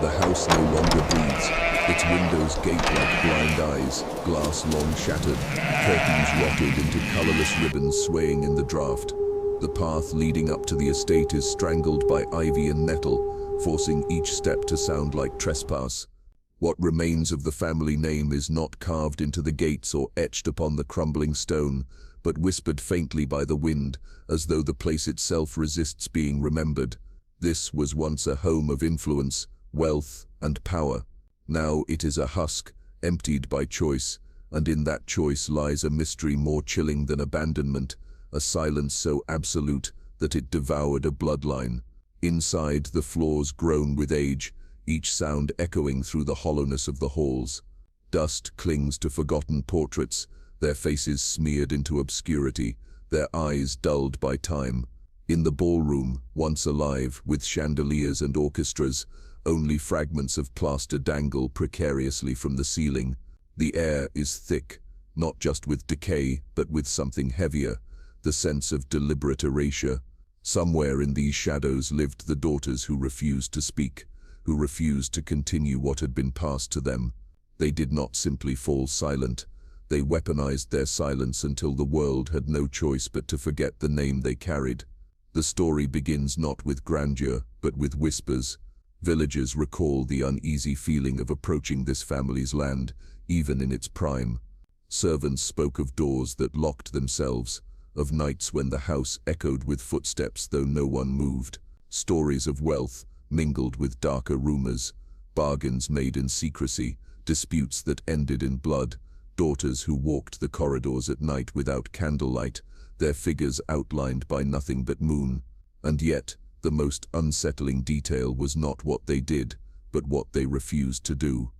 The house no longer breathes. Its windows gape like blind eyes, glass long shattered, curtains rotted into colorless ribbons swaying in the draught. The path leading up to the estate is strangled by ivy and nettle, forcing each step to sound like trespass. What remains of the family name is not carved into the gates or etched upon the crumbling stone, but whispered faintly by the wind, as though the place itself resists being remembered. This was once a home of influence, wealth, and power. Now it is a husk, emptied by choice, and in that choice lies a mystery more chilling than abandonment, a silence so absolute that it devoured a bloodline. Inside, the floors groan with age, each sound echoing through the hollowness of the halls. Dust clings to forgotten portraits, their faces smeared into obscurity, their eyes dulled by time. In the ballroom, once alive, with chandeliers and orchestras, only fragments of plaster dangle precariously from the ceiling. The air is thick, not just with decay, but with something heavier, the sense of deliberate erasure. Somewhere in these shadows lived the daughters who refused to speak, who refused to continue what had been passed to them. They did not simply fall silent. They weaponized their silence until the world had no choice but to forget the name they carried. The story begins not with grandeur, but with whispers. Villagers recall the uneasy feeling of approaching this family's land, even in its prime. Servants spoke of doors that locked themselves, of nights when the house echoed with footsteps though no one moved. Stories of wealth mingled with darker rumors, bargains made in secrecy, disputes that ended in blood, daughters who walked the corridors at night without candlelight, their figures outlined by nothing but moon. And yet, the most unsettling detail was not what they did, but what they refused to do.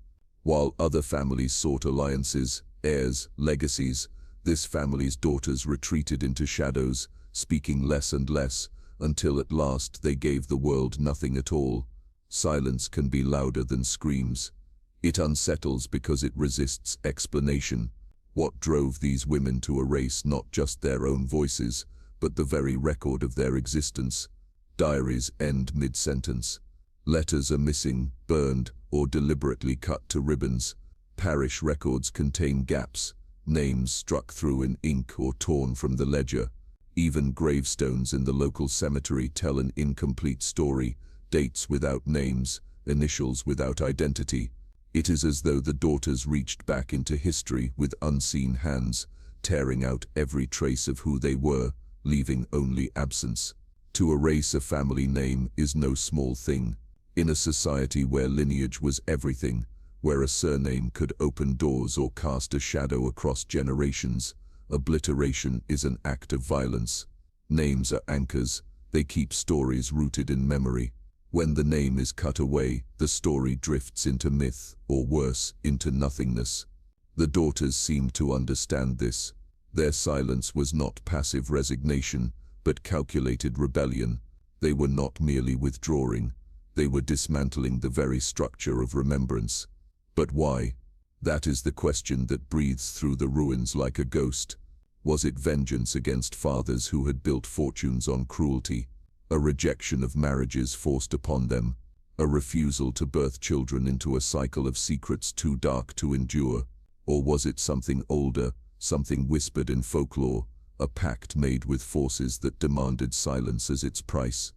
While other families sought alliances, heirs, legacies, this family's daughters retreated into shadows, speaking less and less, until at last they gave the world nothing at all. Silence can be louder than screams. It unsettles because it resists explanation. What drove these women to erase not just their own voices, but the very record of their existence? Diaries end mid-sentence. Letters are missing, burned, or deliberately cut to ribbons. Parish records contain gaps, names struck through in ink or torn from the ledger. Even gravestones in the local cemetery tell an incomplete story, dates without names, initials without identity. It is as though the daughters reached back into history with unseen hands, tearing out every trace of who they were, leaving only absence. To erase a family name is no small thing. In a society where lineage was everything, where a surname could open doors or cast a shadow across generations, obliteration is an act of violence. Names are anchors. They keep stories rooted in memory. When the name is cut away, the story drifts into myth, or worse, into nothingness. The daughters seemed to understand this. Their silence was not passive resignation, but calculated rebellion. They were not merely withdrawing. They were dismantling the very structure of remembrance. But why? That is the question that breathes through the ruins like a ghost. Was it vengeance against fathers who had built fortunes on cruelty? A rejection of marriages forced upon them? A refusal to birth children into a cycle of secrets too dark to endure? Or was it something older, something whispered in folklore, a pact made with forces that demanded silence as its price?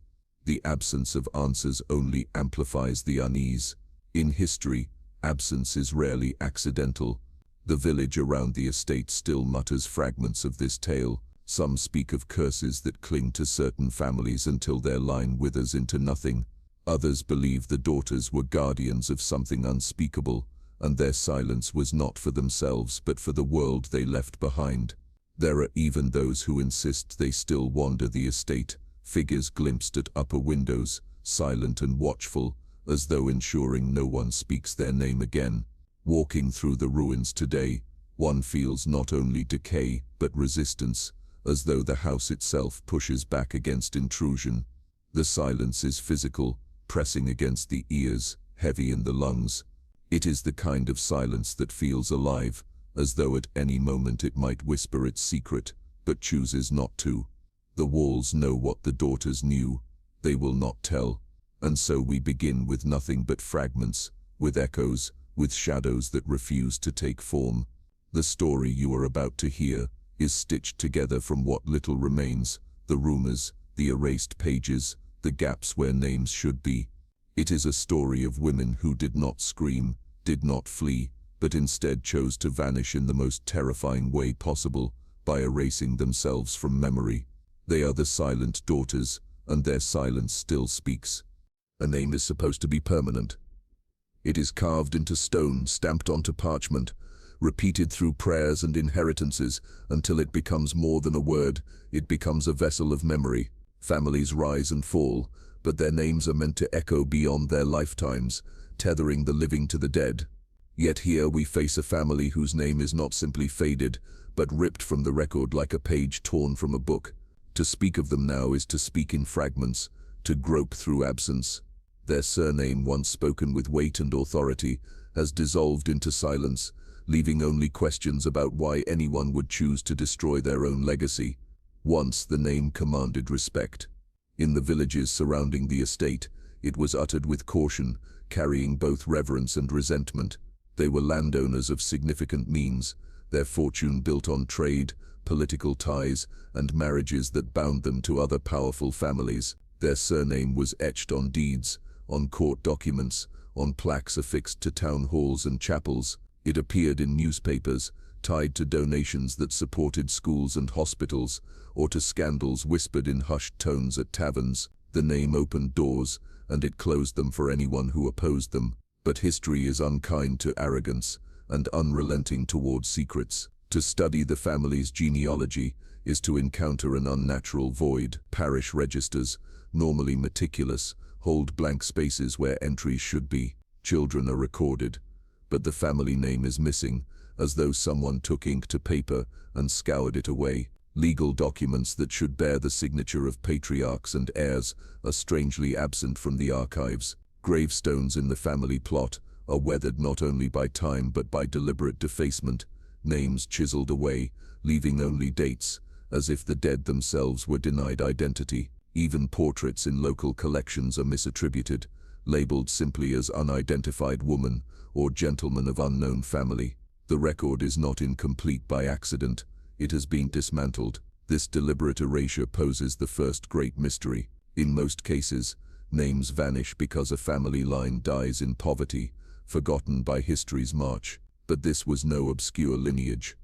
The absence of answers only amplifies the unease. In history, absence is rarely accidental. The village around the estate still mutters fragments of this tale. Some speak of curses that cling to certain families until their line withers into nothing. Others believe the daughters were guardians of something unspeakable, and their silence was not for themselves but for the world they left behind. There are even those who insist they still wander the estate, figures glimpsed at upper windows, silent and watchful, as though ensuring no one speaks their name again. Walking through the ruins today, one feels not only decay but resistance, as though the house itself pushes back against intrusion. The silence is physical, pressing against the ears, heavy in the lungs. It is the kind of silence that feels alive, as though at any moment it might whisper its secret, but chooses not to. The walls know what the daughters knew. They will not tell. And so we begin with nothing but fragments, with echoes, with shadows that refuse to take form. The story you are about to hear is stitched together from what little remains, the rumors, the erased pages, the gaps where names should be. It is a story of women who did not scream, did not flee, but instead chose to vanish in the most terrifying way possible, by erasing themselves from memory. They are the silent daughters, and their silence still speaks. A name is supposed to be permanent. It is carved into stone, stamped onto parchment, repeated through prayers and inheritances until it becomes more than a word. It becomes a vessel of memory. Families rise and fall, but their names are meant to echo beyond their lifetimes, tethering the living to the dead. Yet here we face a family whose name is not simply faded, but ripped from the record like a page torn from a book. To speak of them now is to speak in fragments, to grope through absence. Their surname, once spoken with weight and authority, has dissolved into silence, leaving only questions about why anyone would choose to destroy their own legacy. Once the name commanded respect. In the villages surrounding the estate, it was uttered with caution, carrying both reverence and resentment. They were landowners of significant means, their fortune built on trade, political ties, and marriages that bound them to other powerful families. Their surname was etched on deeds, on court documents, on plaques affixed to town halls and chapels. It appeared in newspapers, tied to donations that supported schools and hospitals, or to scandals whispered in hushed tones at taverns. The name opened doors, and it closed them for anyone who opposed them. But history is unkind to arrogance, and unrelenting toward secrets. To study the family's genealogy is to encounter an unnatural void. Parish registers, normally meticulous, hold blank spaces where entries should be. Children are recorded, but the family name is missing, as though someone took ink to paper and scoured it away. Legal documents that should bear the signature of patriarchs and heirs are strangely absent from the archives. Gravestones in the family plot are weathered not only by time but by deliberate defacement, names chiseled away, leaving only dates, as if the dead themselves were denied identity. Even portraits in local collections are misattributed, labeled simply as unidentified woman or gentleman of unknown family. The record is not incomplete by accident. It has been dismantled. This deliberate erasure poses the first great mystery. In most cases, names vanish because a family line dies in poverty, forgotten by history's march. But this was no obscure lineage.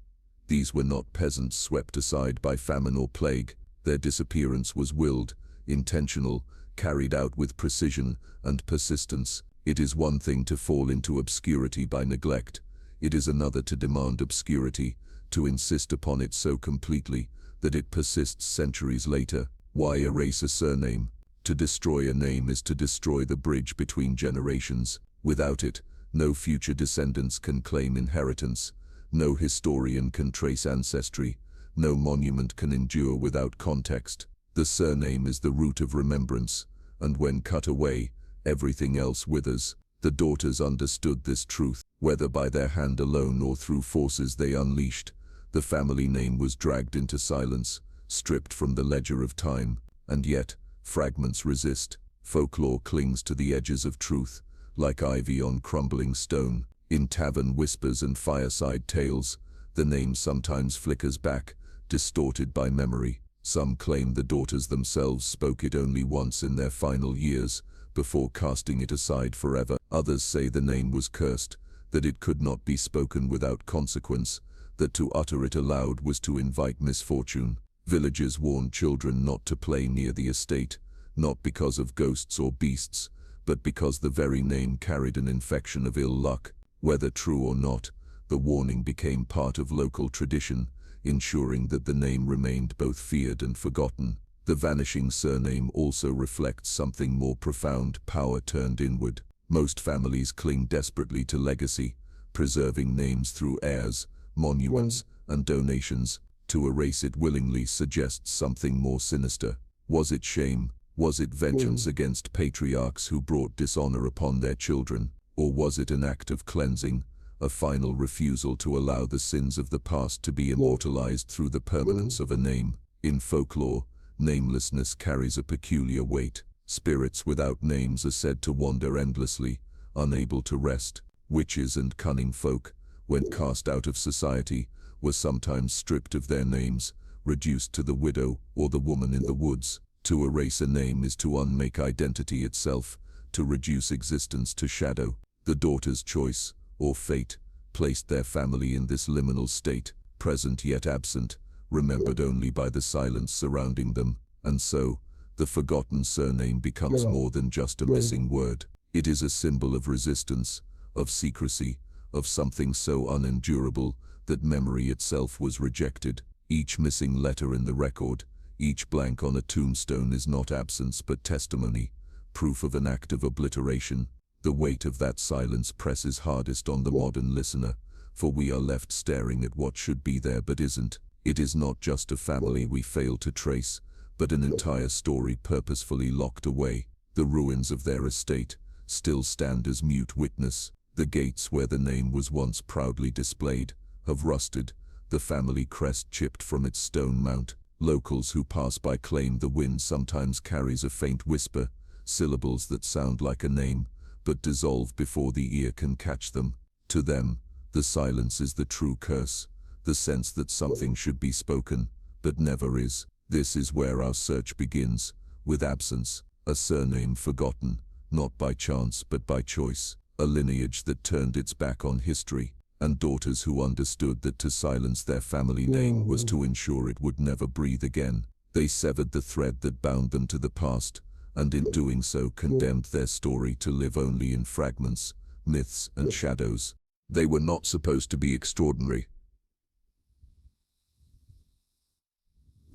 These were not peasants swept aside by famine or plague. Their disappearance was willed, intentional, carried out with precision and persistence. It is one thing to fall into obscurity by neglect. It is another to demand obscurity, to insist upon it so completely that it persists centuries later. Why erase a surname? To destroy a name is to destroy the bridge between generations. Without it, no future descendants can claim inheritance. No historian can trace ancestry. No monument can endure without context. The surname is the root of remembrance, and when cut away, everything else withers. The daughters understood this truth, whether by their hand alone or through forces they unleashed. The family name was dragged into silence, stripped from the ledger of time, and yet, fragments resist. Folklore clings to the edges of truth, like ivy on crumbling stone. In tavern whispers and fireside tales, the name sometimes flickers back, distorted by memory. Some claim the daughters themselves spoke it only once in their final years, before casting it aside forever. Others say the name was cursed, that it could not be spoken without consequence, that to utter it aloud was to invite misfortune. Villagers warned children not to play near the estate, not because of ghosts or beasts, but because the very name carried an infection of ill luck. Whether true or not, the warning became part of local tradition, ensuring that the name remained both feared and forgotten. The vanishing surname also reflects something more profound: power turned inward. Most families cling desperately to legacy, preserving names through heirs, monuments, and donations. To erase it willingly suggests something more sinister. Was it shame? Was it vengeance against patriarchs who brought dishonor upon their children? Or was it an act of cleansing, a final refusal to allow the sins of the past to be immortalized through the permanence of a name? In folklore, namelessness carries a peculiar weight. Spirits without names are said to wander endlessly, unable to rest. Witches and cunning folk, when cast out of society, were sometimes stripped of their names, reduced to the widow or the woman in the woods. To erase a name is to unmake identity itself, to reduce existence to shadow. The daughter's choice, or fate, placed their family in this liminal state, present yet absent, remembered only by the silence surrounding them, and so, the forgotten surname becomes more than just a missing word. It is a symbol of resistance, of secrecy, of something so unendurable that memory itself was rejected. Each missing letter in the record, each blank on a tombstone is not absence but testimony, proof of an act of obliteration. The weight of that silence presses hardest on the modern listener, for we are left staring at what should be there but isn't. It is not just a family we fail to trace, but an entire story purposefully locked away. The ruins of their estate still stand as mute witness. The gates where the name was once proudly displayed have rusted, the family crest chipped from its stone mount. Locals who pass by claim the wind sometimes carries a faint whisper, syllables that sound like a name, but dissolve before the ear can catch them. To them, the silence is the true curse, the sense that something should be spoken, but never is. This is where our search begins, with absence, a surname forgotten, not by chance but by choice, a lineage that turned its back on history, and daughters who understood that to silence their family name was to ensure it would never breathe again. They severed the thread that bound them to the past, and in doing so condemned their story to live only in fragments, myths and shadows. They were not supposed to be extraordinary.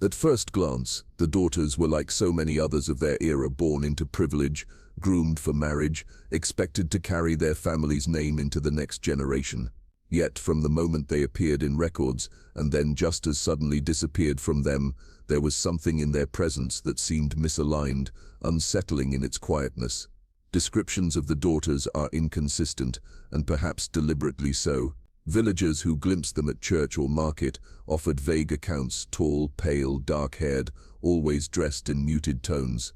At first glance, the daughters were like so many others of their era, born into privilege, groomed for marriage, expected to carry their family's name into the next generation. Yet from the moment they appeared in records, and then just as suddenly disappeared from them, there was something in their presence that seemed misaligned, unsettling in its quietness. Descriptions of the daughters are inconsistent, and perhaps deliberately so. Villagers who glimpsed them at church or market offered vague accounts: tall, pale, dark-haired, always dressed in muted tones.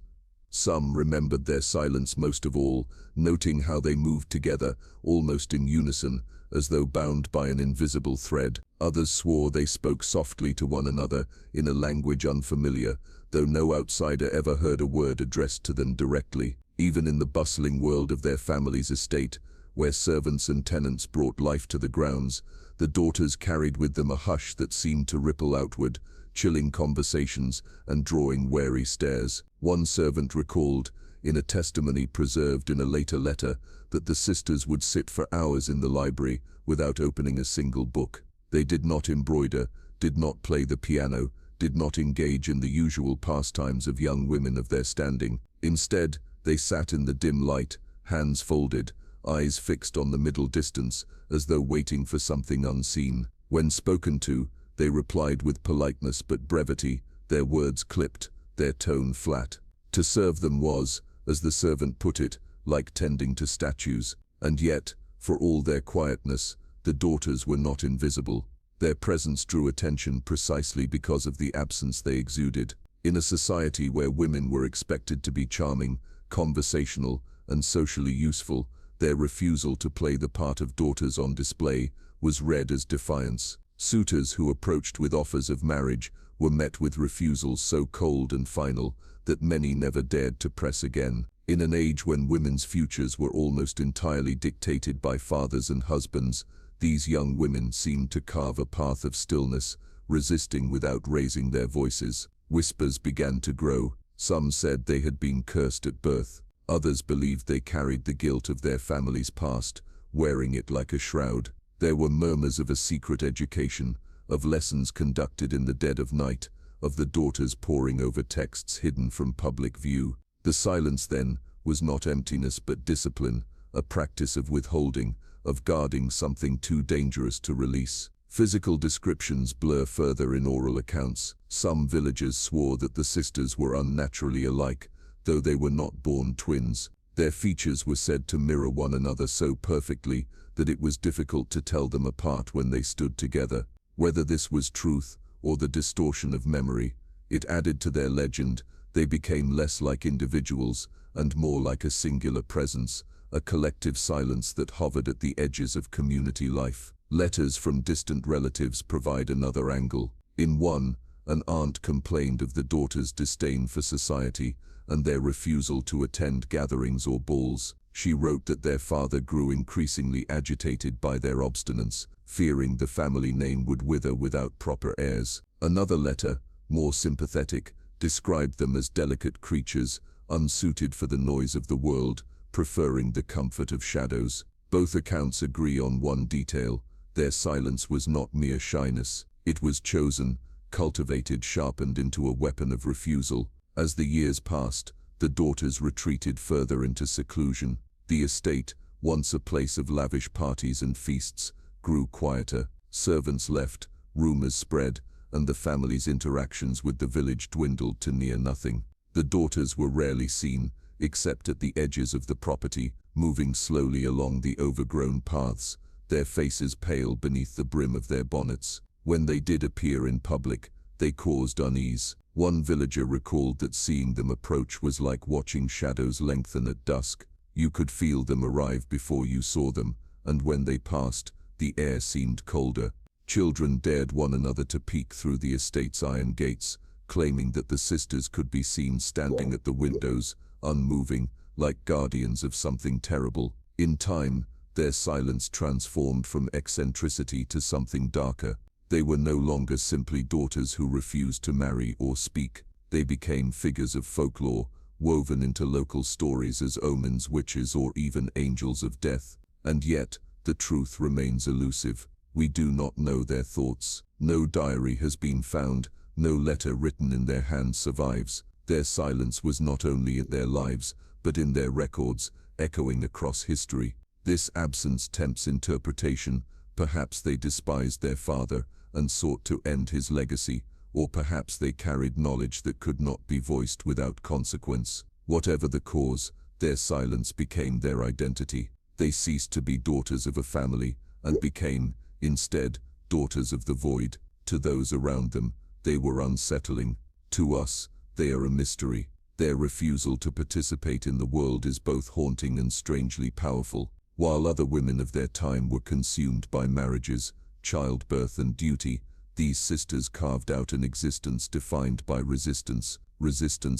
Some remembered their silence most of all, noting how they moved together, almost in unison, as though bound by an invisible thread. Others swore they spoke softly to one another, in a language unfamiliar, though no outsider ever heard a word addressed to them directly. Even in the bustling world of their family's estate, where servants and tenants brought life to the grounds, the daughters carried with them a hush that seemed to ripple outward, chilling conversations and drawing wary stares. One servant recalled, in a testimony preserved in a later letter, that the sisters would sit for hours in the library without opening a single book. They did not embroider, did not play the piano, did not engage in the usual pastimes of young women of their standing. Instead, they sat in the dim light, hands folded, eyes fixed on the middle distance, as though waiting for something unseen. When spoken to, they replied with politeness but brevity, their words clipped, their tone flat. To serve them was, as the servant put it, like tending to statues. And yet, for all their quietness, the daughters were not invisible. Their presence drew attention precisely because of the absence they exuded. In a society where women were expected to be charming, conversational, and socially useful, their refusal to play the part of daughters on display was read as defiance. Suitors who approached with offers of marriage were met with refusals so cold and final that many never dared to press again. In an age when women's futures were almost entirely dictated by fathers and husbands, these young women seemed to carve a path of stillness, resisting without raising their voices. Whispers began to grow. Some said they had been cursed at birth. Others believed they carried the guilt of their family's past, wearing it like a shroud. There were murmurs of a secret education, of lessons conducted in the dead of night, of the daughters poring over texts hidden from public view. The silence then was not emptiness but discipline, a practice of withholding, of guarding something too dangerous to release. Physical descriptions blur further in oral accounts. Some villagers swore that the sisters were unnaturally alike, though they were not born twins. Their features were said to mirror one another so perfectly that it was difficult to tell them apart when they stood together. Whether this was truth or the distortion of memory, it added to their legend They became less like individuals and more like a singular presence, a collective silence that hovered at the edges of community life. Letters from distant relatives provide another angle. In one, an aunt complained of the daughter's disdain for society and their refusal to attend gatherings or balls. She wrote that their father grew increasingly agitated by their obstinance, fearing the family name would wither without proper heirs. Another letter, more sympathetic, described them as delicate creatures, unsuited for the noise of the world, preferring the comfort of shadows. Both accounts agree on one detail: their silence was not mere shyness. It was chosen, cultivated, sharpened into a weapon of refusal. As the years passed, the daughters retreated further into seclusion. The estate, once a place of lavish parties and feasts, grew quieter. Servants left, rumors spread, and the family's interactions with the village dwindled to near nothing. The daughters were rarely seen, except at the edges of the property, moving slowly along the overgrown paths, their faces pale beneath the brim of their bonnets. When they did appear in public, they caused unease. One villager recalled that seeing them approach was like watching shadows lengthen at dusk. You could feel them arrive before you saw them, and when they passed, the air seemed colder. Children dared one another to peek through the estate's iron gates, claiming that the sisters could be seen standing at the windows, unmoving, like guardians of something terrible. In time, their silence transformed from eccentricity to something darker. They were no longer simply daughters who refused to marry or speak. They became figures of folklore, woven into local stories as omens, witches, or even angels of death. And yet, the truth remains elusive. We do not know their thoughts. No diary has been found, no letter written in their hands survives. Their silence was not only in their lives, but in their records, echoing across history. This absence tempts interpretation. Perhaps they despised their father and sought to end his legacy, or perhaps they carried knowledge that could not be voiced without consequence. Whatever the cause, their silence became their identity. They ceased to be daughters of a family and became, instead, daughters of the void. To those around them, they were unsettling. To us, they are a mystery. Their refusal to participate in the world is both haunting and strangely powerful. While other women of their time were consumed by marriages, childbirth, and duty, these sisters carved out an existence defined by resistance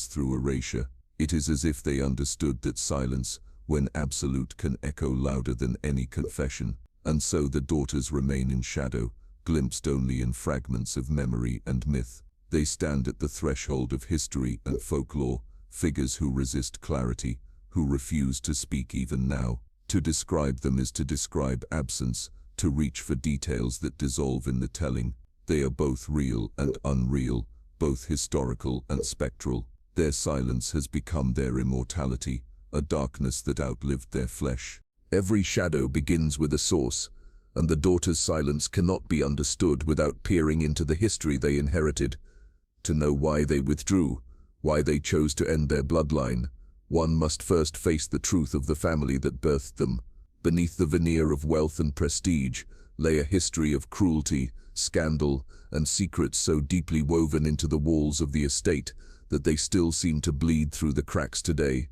through erasure. It is as if they understood that silence, when absolute, can echo louder than any confession. And so the daughters remain in shadow, glimpsed only in fragments of memory and myth. They stand at the threshold of history and folklore, figures who resist clarity, who refuse to speak even now. To describe them is to describe absence, to reach for details that dissolve in the telling. They are both real and unreal, both historical and spectral. Their silence has become their immortality, a darkness that outlived their flesh. Every shadow begins with a source, and the daughters' silence cannot be understood without peering into the history they inherited. To know why they withdrew, why they chose to end their bloodline, one must first face the truth of the family that birthed them. Beneath the veneer of wealth and prestige lay a history of cruelty, scandal, and secrets so deeply woven into the walls of the estate that they still seem to bleed through the cracks today.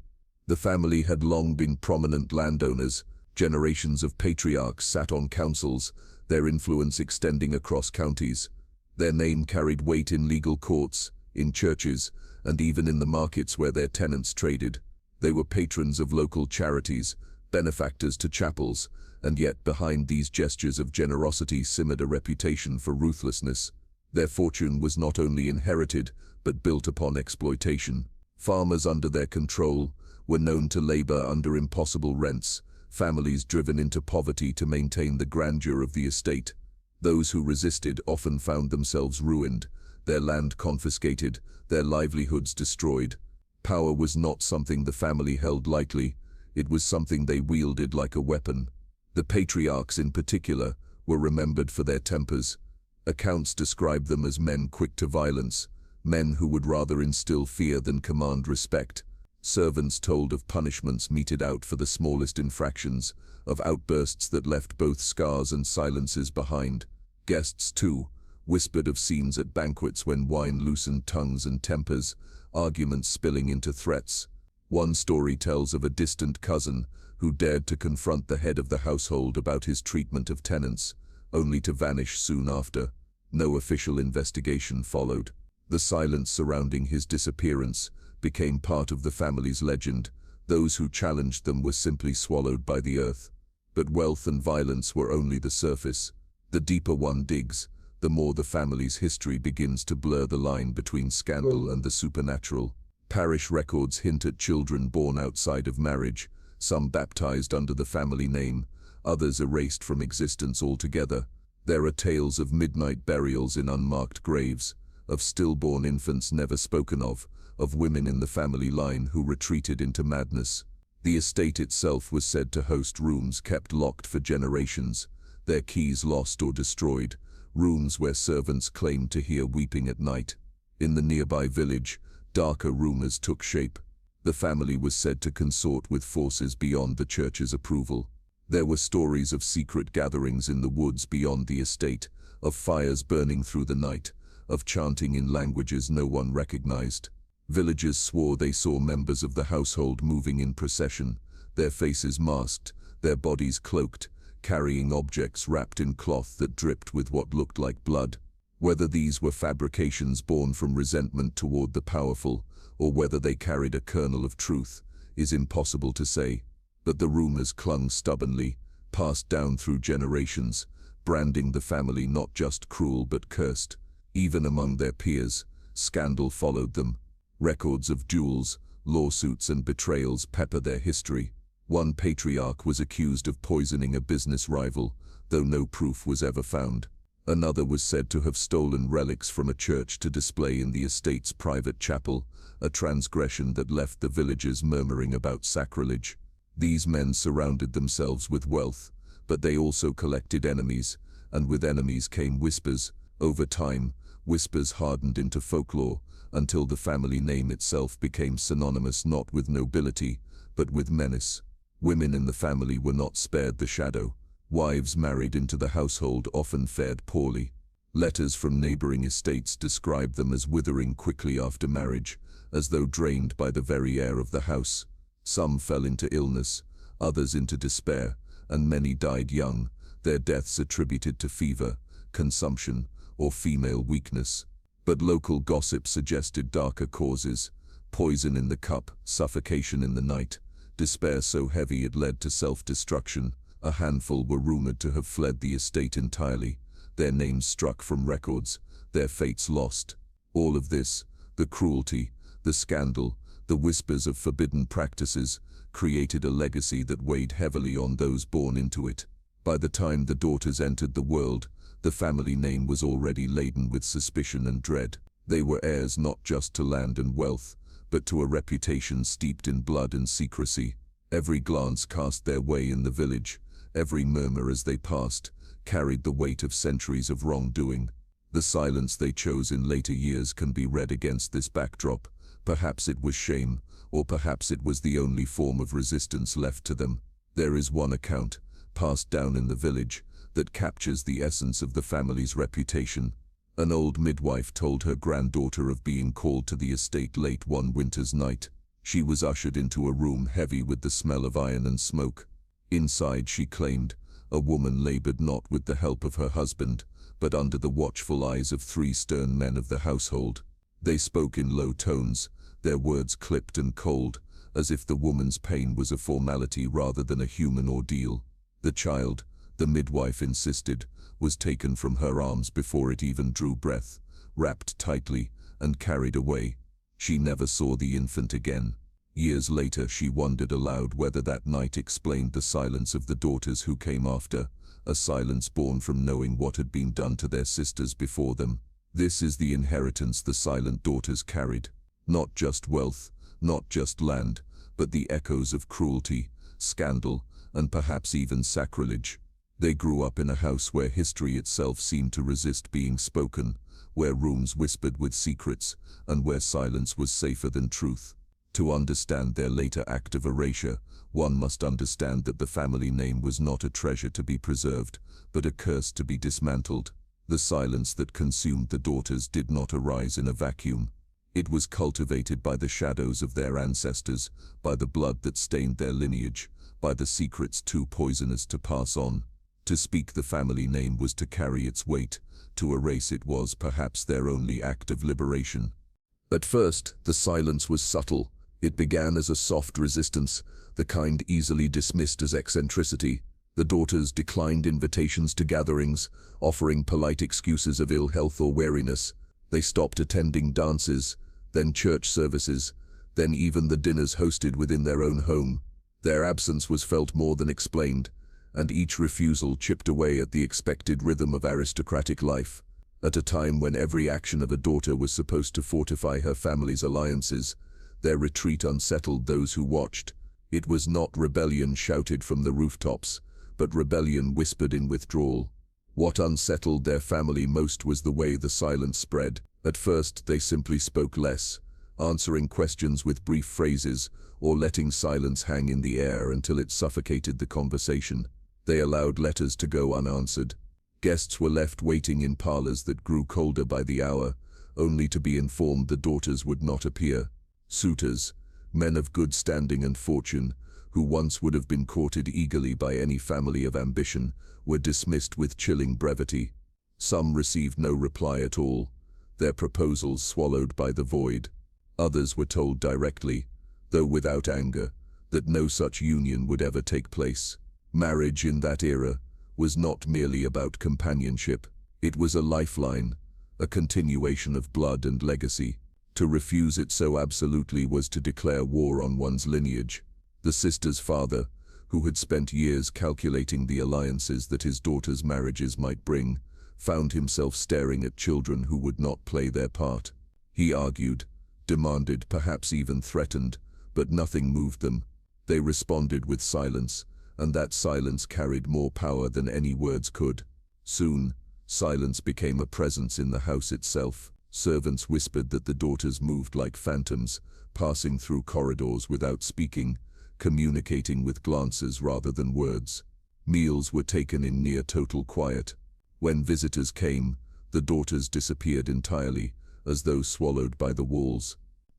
The family had long been prominent landowners. Generations of patriarchs sat on councils, their influence extending across counties. Their name carried weight in legal courts, in churches, and even in the markets where their tenants traded. They were patrons of local charities, benefactors to chapels, and yet behind these gestures of generosity simmered a reputation for ruthlessness. Their fortune was not only inherited, but built upon exploitation. Farmers under their control were known to labor under impossible rents, families driven into poverty to maintain the grandeur of the estate. Those who resisted often found themselves ruined, their land confiscated, their livelihoods destroyed. Power was not something the family held lightly, it was something they wielded like a weapon. The patriarchs in particular were remembered for their tempers. Accounts describe them as men quick to violence, men who would rather instill fear than command respect. Servants told of punishments meted out for the smallest infractions, of outbursts that left both scars and silences behind. Guests, too, whispered of scenes at banquets when wine loosened tongues and tempers, arguments spilling into threats. One story tells of a distant cousin who dared to confront the head of the household about his treatment of tenants, only to vanish soon after. No official investigation followed. The silence surrounding his disappearance became part of the family's legend. Those who challenged them were simply swallowed by the earth. But wealth and violence were only the surface. The deeper one digs, the more the family's history begins to blur the line between scandal and the supernatural. Parish records hint at children born outside of marriage, some baptized under the family name, others erased from existence altogether. There are tales of midnight burials in unmarked graves, of stillborn infants never spoken of women in the family line who retreated into madness. The estate itself was said to host rooms kept locked for generations, their keys lost or destroyed, rooms where servants claimed to hear weeping at night. In the nearby village, darker rumors took shape. The family was said to consort with forces beyond the church's approval. There were stories of secret gatherings in the woods beyond the estate, of fires burning through the night, of chanting in languages no one recognized. Villagers swore they saw members of the household moving in procession, their faces masked, their bodies cloaked, carrying objects wrapped in cloth that dripped with what looked like blood. Whether these were fabrications born from resentment toward the powerful, or whether they carried a kernel of truth, is impossible to say. But the rumors clung stubbornly, passed down through generations, branding the family not just cruel but cursed. Even among their peers, scandal followed them. Records of duels, lawsuits and betrayals pepper their history. One patriarch was accused of poisoning a business rival, though no proof was ever found. Another was said to have stolen relics from a church to display in the estate's private chapel, a transgression that left the villagers murmuring about sacrilege. These men surrounded themselves with wealth, but they also collected enemies, and with enemies came whispers. Over time, whispers hardened into folklore, until the family name itself became synonymous not with nobility, but with menace. Women in the family were not spared the shadow. Wives married into the household often fared poorly. Letters from neighboring estates described them as withering quickly after marriage, as though drained by the very air of the house. Some fell into illness, others into despair, and many died young, their deaths attributed to fever, consumption, or female weakness. But local gossip suggested darker causes: poison in the cup, suffocation in the night, despair so heavy it led to self-destruction. A handful were rumored to have fled the estate entirely, their names struck from records, their fates lost. All of this, the cruelty, the scandal, the whispers of forbidden practices, created a legacy that weighed heavily on those born into it. By the time the daughters entered the world, the family name was already laden with suspicion and dread. They were heirs not just to land and wealth, but to a reputation steeped in blood and secrecy. Every glance cast their way in the village, every murmur as they passed, carried the weight of centuries of wrongdoing. The silence they chose in later years can be read against this backdrop. Perhaps it was shame, or perhaps it was the only form of resistance left to them. There is one account, passed down in the village, that captures the essence of the family's reputation. An old midwife told her granddaughter of being called to the estate late one winter's night. She was ushered into a room heavy with the smell of iron and smoke. Inside, she claimed, a woman labored not with the help of her husband, but under the watchful eyes of 3 stern men of the household. They spoke in low tones, their words clipped and cold, as if the woman's pain was a formality rather than a human ordeal. The child, the midwife insisted, was taken from her arms before it even drew breath, wrapped tightly, and carried away. She never saw the infant again. Years later, she wondered aloud whether that night explained the silence of the daughters who came after, a silence born from knowing what had been done to their sisters before them. This is the inheritance the silent daughters carried. Not just wealth, not just land, but the echoes of cruelty, scandal, and perhaps even sacrilege. They grew up in a house where history itself seemed to resist being spoken, where rooms whispered with secrets, and where silence was safer than truth. To understand their later act of erasure, one must understand that the family name was not a treasure to be preserved, but a curse to be dismantled. The silence that consumed the daughters did not arise in a vacuum. It was cultivated by the shadows of their ancestors, by the blood that stained their lineage, by the secrets too poisonous to pass on. To speak the family name was to carry its weight, to erase it was perhaps their only act of liberation. At first, the silence was subtle. It began as a soft resistance, the kind easily dismissed as eccentricity. The daughters declined invitations to gatherings, offering polite excuses of ill health or weariness. They stopped attending dances, then church services, then even the dinners hosted within their own home. Their absence was felt more than explained, and each refusal chipped away at the expected rhythm of aristocratic life. At a time when every action of a daughter was supposed to fortify her family's alliances, their retreat unsettled those who watched. It was not rebellion shouted from the rooftops, but rebellion whispered in withdrawal. What unsettled their family most was the way the silence spread. At first, they simply spoke less, answering questions with brief phrases or letting silence hang in the air until it suffocated the conversation. They allowed letters to go unanswered. Guests were left waiting in parlors that grew colder by the hour, only to be informed the daughters would not appear. Suitors, men of good standing and fortune, who once would have been courted eagerly by any family of ambition, were dismissed with chilling brevity. Some received no reply at all, their proposals swallowed by the void. Others were told directly, though without anger, that no such union would ever take place. Marriage in that era was not merely about companionship. It was a lifeline, a continuation of blood and legacy. To refuse it so absolutely was to declare war on one's lineage. The sister's father, who had spent years calculating the alliances that his daughter's marriages might bring, found himself staring at children who would not play their part. He argued, demanded, perhaps even threatened, but nothing moved them. They responded with silence, and that silence carried more power than any words could. Soon, silence became a presence in the house itself. Servants whispered that the daughters moved like phantoms, passing through corridors without speaking, communicating with glances rather than words. Meals were taken in near total quiet. When visitors came, the daughters disappeared entirely, as though swallowed by the walls.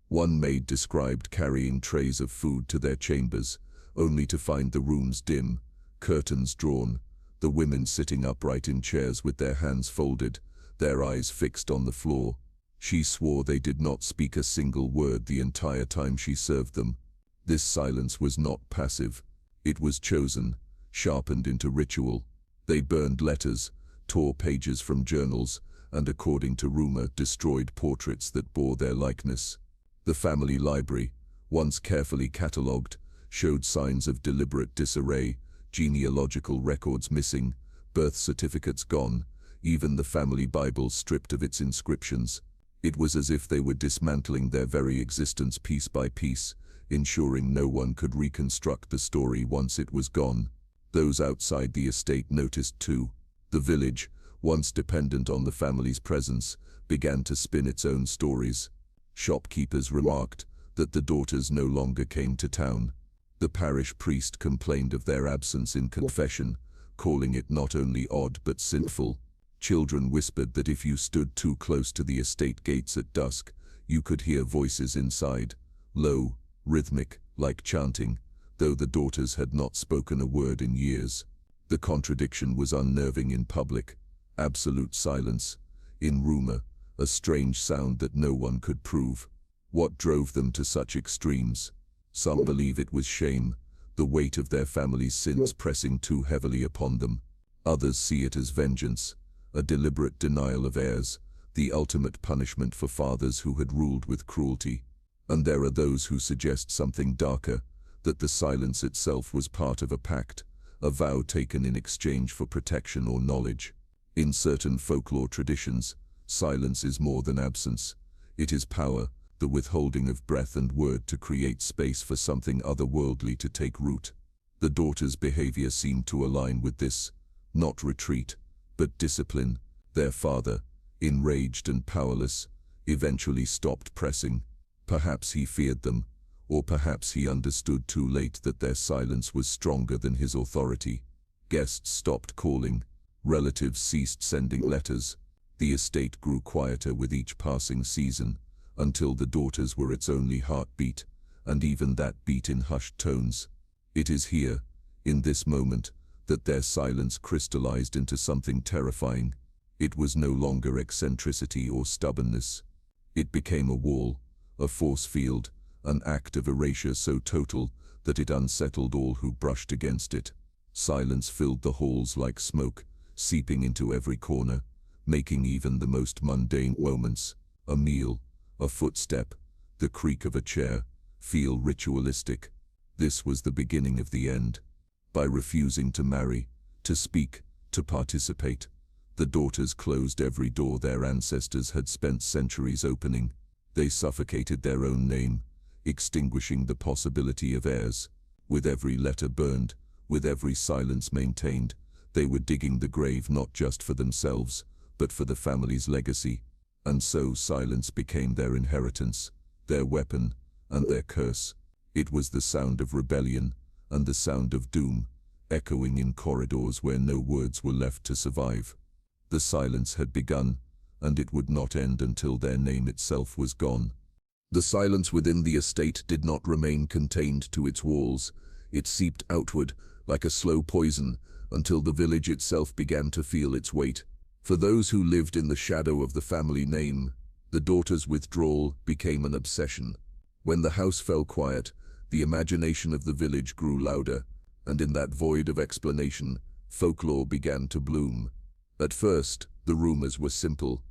One maid described carrying trays of food to their chambers, only to find the rooms dim, curtains drawn, the women sitting upright in chairs with their hands folded, their eyes fixed on the floor. She swore they did not speak a single word the entire time she served them. This silence was not passive. It was chosen, sharpened into ritual. They burned letters, tore pages from journals, and according to rumor, destroyed portraits that bore their likeness. The family library, once carefully catalogued, showed signs of deliberate disarray, genealogical records missing, birth certificates gone, even the family Bible stripped of its inscriptions. It was as if they were dismantling their very existence piece by piece, ensuring no one could reconstruct the story once it was gone. Those outside the estate noticed too. The village, once dependent on the family's presence, began to spin its own stories. Shopkeepers remarked that the daughters no longer came to town. The parish priest complained of their absence in confession, calling it not only odd but sinful. Children whispered that if you stood too close to the estate gates at dusk, you could hear voices inside, low, rhythmic, like chanting, though the daughters had not spoken a word in years. The contradiction was unnerving in public, absolute silence. In rumor, a strange sound that no one could prove. What drove them to such extremes? Some believe it was shame, the weight of their family's sins pressing too heavily upon them. Others see it as vengeance, a deliberate denial of heirs, the ultimate punishment for fathers who had ruled with cruelty. And there are those who suggest something darker, that the silence itself was part of a pact, a vow taken in exchange for protection or knowledge. In certain folklore traditions, silence is more than absence. It is power, the withholding of breath and word to create space for something otherworldly to take root. The daughter's behavior seemed to align with this, not retreat, but discipline. Their father, enraged and powerless, eventually stopped pressing. Perhaps he feared them, or perhaps he understood too late that their silence was stronger than his authority. Guests stopped calling, relatives ceased sending letters. The estate grew quieter with each passing season, until the daughters were its only heartbeat, and even that beat in hushed tones. It is here, in this moment, that their silence crystallized into something terrifying. It was no longer eccentricity or stubbornness. It became a wall, a force field, an act of erasure so total that it unsettled all who brushed against it. Silence filled the halls like smoke, seeping into every corner, making even the most mundane moments, a meal, a footstep, the creak of a chair, feel ritualistic. This was the beginning of the end. By refusing to marry, to speak, to participate, the daughters closed every door their ancestors had spent centuries opening. They suffocated their own name, extinguishing the possibility of heirs. With every letter burned, with every silence maintained, they were digging the grave not just for themselves, but for the family's legacy. And so silence became their inheritance, their weapon, and their curse. It was the sound of rebellion, and the sound of doom, echoing in corridors where no words were left to survive. The silence had begun, and it would not end until their name itself was gone. The silence within the estate did not remain contained to its walls. It seeped outward, like a slow poison, until the village itself began to feel its weight. For those who lived in the shadow of the family name, the daughter's withdrawal became an obsession. When the house fell quiet, the imagination of the village grew louder, and in that void of explanation, folklore began to bloom. At first, the rumors were simple.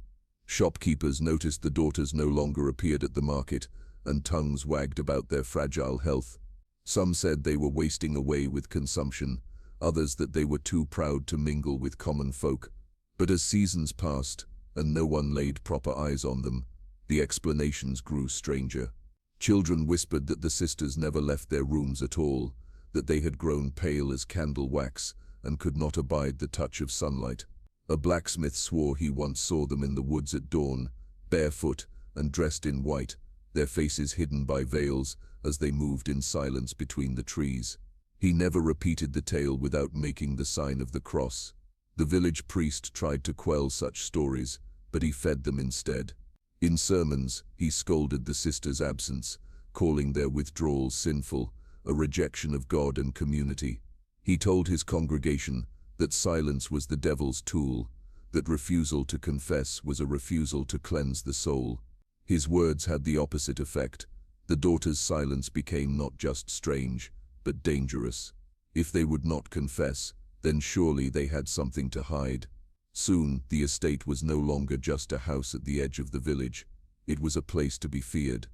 Shopkeepers noticed the daughters no longer appeared at the market, and tongues wagged about their fragile health. Some said they were wasting away with consumption, others that they were too proud to mingle with common folk. But as seasons passed, and no one laid proper eyes on them, the explanations grew stranger. Children whispered that the sisters never left their rooms at all, that they had grown pale as candle wax, and could not abide the touch of sunlight. A blacksmith swore he once saw them in the woods at dawn, barefoot and dressed in white, their faces hidden by veils as they moved in silence between the trees. He never repeated the tale without making the sign of the cross. The village priest tried to quell such stories, but he fed them instead. In sermons, he scolded the sisters' absence, calling their withdrawal sinful, a rejection of God and community. He told his congregation that silence was the devil's tool, that refusal to confess was a refusal to cleanse the soul. His words had the opposite effect. The daughters' silence became not just strange, but dangerous. If they would not confess, then surely they had something to hide. Soon, the estate was no longer just a house at the edge of the village. It was a place to be feared.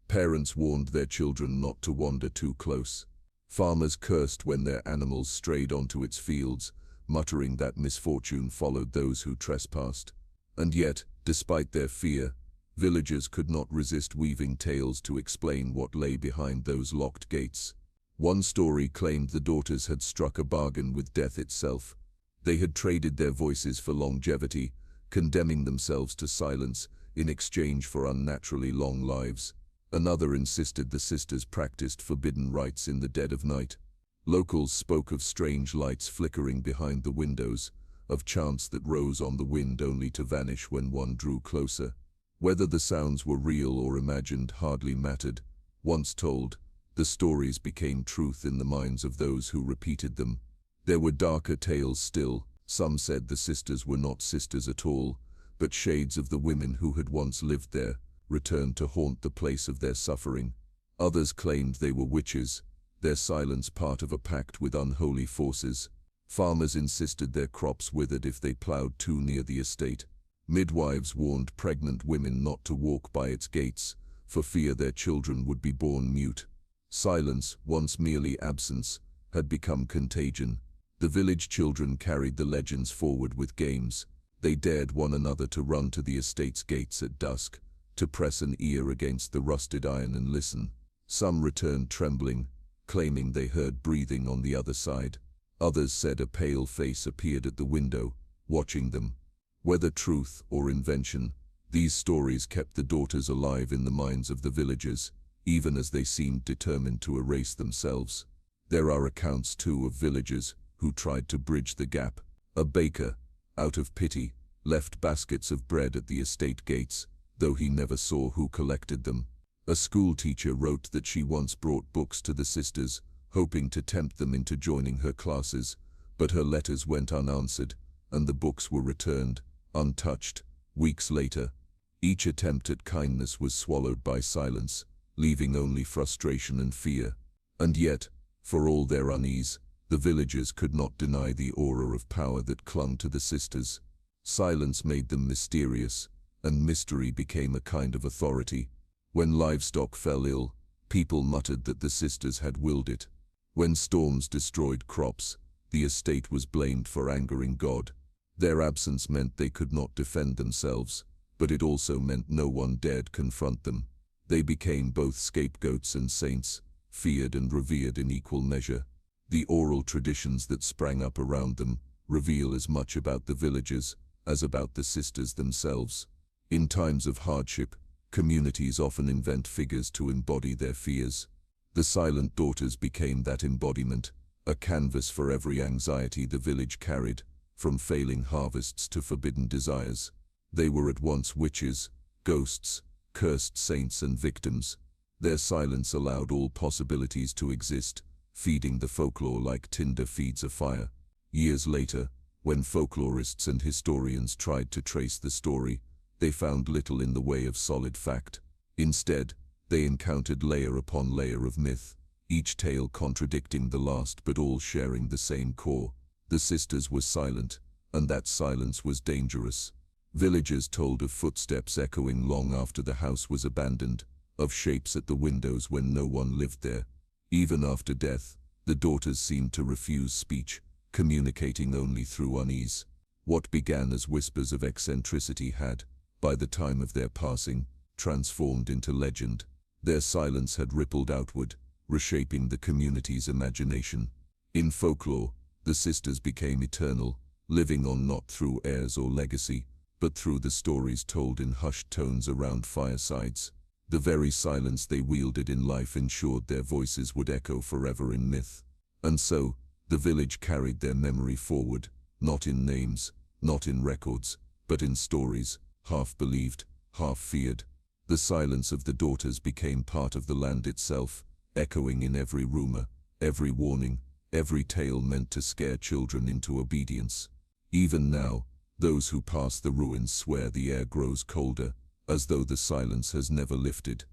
Parents warned their children not to wander too close. Farmers cursed when their animals strayed onto its fields, muttering that misfortune followed those who trespassed. And yet, despite their fear, villagers could not resist weaving tales to explain what lay behind those locked gates. One story claimed the daughters had struck a bargain with death itself. They had traded their voices for longevity, condemning themselves to silence in exchange for unnaturally long lives. Another insisted the sisters practiced forbidden rites in the dead of night. Locals spoke of strange lights flickering behind the windows, of chants that rose on the wind only to vanish when one drew closer. Whether the sounds were real or imagined hardly mattered. Once told, the stories became truth in the minds of those who repeated them. There were darker tales still. Some said the sisters were not sisters at all, but shades of the women who had once lived there, returned to haunt the place of their suffering. Others claimed they were witches, their silence part of a pact with unholy forces. Farmers insisted their crops withered if they plowed too near the estate. Midwives warned pregnant women not to walk by its gates, for fear their children would be born mute. Silence, once merely absence, had become contagion. The village children carried the legends forward with games. They dared one another to run to the estate's gates at dusk, to press an ear against the rusted iron and listen. Some returned trembling, claiming they heard breathing on the other side. Others said a pale face appeared at the window, watching them. Whether truth or invention, these stories kept the daughters alive in the minds of the villagers, even as they seemed determined to erase themselves. There are accounts, too, of villagers who tried to bridge the gap. A baker, out of pity, left baskets of bread at the estate gates. though he never saw who collected them. A school teacher wrote that she once brought books to the sisters, hoping to tempt them into joining her classes, but her letters went unanswered, and the books were returned, untouched. Weeks later, each attempt at kindness was swallowed by silence, leaving only frustration and fear. And yet, for all their unease, the villagers could not deny the aura of power that clung to the sisters. Silence made them mysterious, and mystery became a kind of authority. When livestock fell ill, people muttered that the sisters had willed it. When storms destroyed crops, the estate was blamed for angering God. Their absence meant they could not defend themselves, but it also meant no one dared confront them. They became both scapegoats and saints, feared and revered in equal measure. The oral traditions that sprang up around them reveal as much about the villagers as about the sisters themselves. In times of hardship, communities often invent figures to embody their fears. The silent daughters became that embodiment, a canvas for every anxiety the village carried, from failing harvests to forbidden desires. They were at once witches, ghosts, cursed saints and victims. Their silence allowed all possibilities to exist, feeding the folklore like tinder feeds a fire. Years later, when folklorists and historians tried to trace the story, they found little in the way of solid fact. Instead, they encountered layer upon layer of myth, each tale contradicting the last but all sharing the same core. The sisters were silent, and that silence was dangerous. Villagers told of footsteps echoing long after the house was abandoned, of shapes at the windows when no one lived there. Even after death, the daughters seemed to refuse speech, communicating only through unease. What began as whispers of eccentricity had, by the time of their passing, transformed into legend. Their silence had rippled outward, reshaping the community's imagination. In folklore, the sisters became eternal, living on not through heirs or legacy, but through the stories told in hushed tones around firesides. The very silence they wielded in life ensured their voices would echo forever in myth. And so, the village carried their memory forward, not in names, not in records, but in stories, half believed, half feared. The silence of the daughters became part of the land itself, echoing in every rumor, every warning, every tale meant to scare children into obedience. Even now, those who pass the ruins swear the air grows colder, as though the silence has never lifted.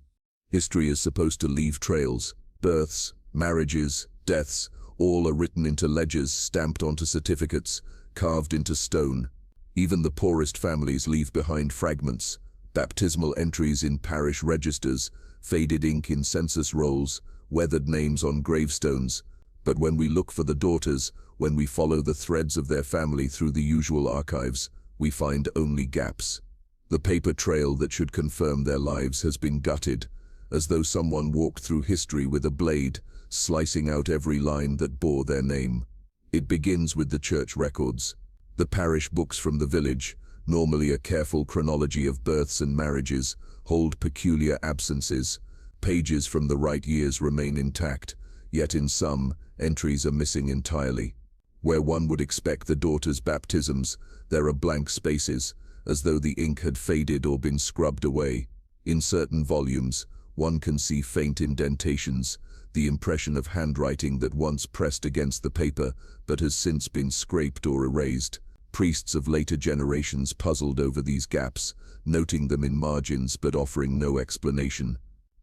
History is supposed to leave trails. Births, marriages, deaths, all are written into ledgers, stamped onto certificates, carved into stone. Even the poorest families leave behind fragments, baptismal entries in parish registers, faded ink in census rolls, weathered names on gravestones. But when we look for the daughters, when we follow the threads of their family through the usual archives, we find only gaps. The paper trail that should confirm their lives has been gutted, as though someone walked through history with a blade, slicing out every line that bore their name. It begins with the church records. The parish books from the village, normally a careful chronology of births and marriages, hold peculiar absences. Pages from the right years remain intact, yet in some, entries are missing entirely. Where one would expect the daughters' baptisms, there are blank spaces, as though the ink had faded or been scrubbed away. In certain volumes, one can see faint indentations, the impression of handwriting that once pressed against the paper but has since been scraped or erased. Priests of later generations puzzled over these gaps, noting them in margins but offering no explanation.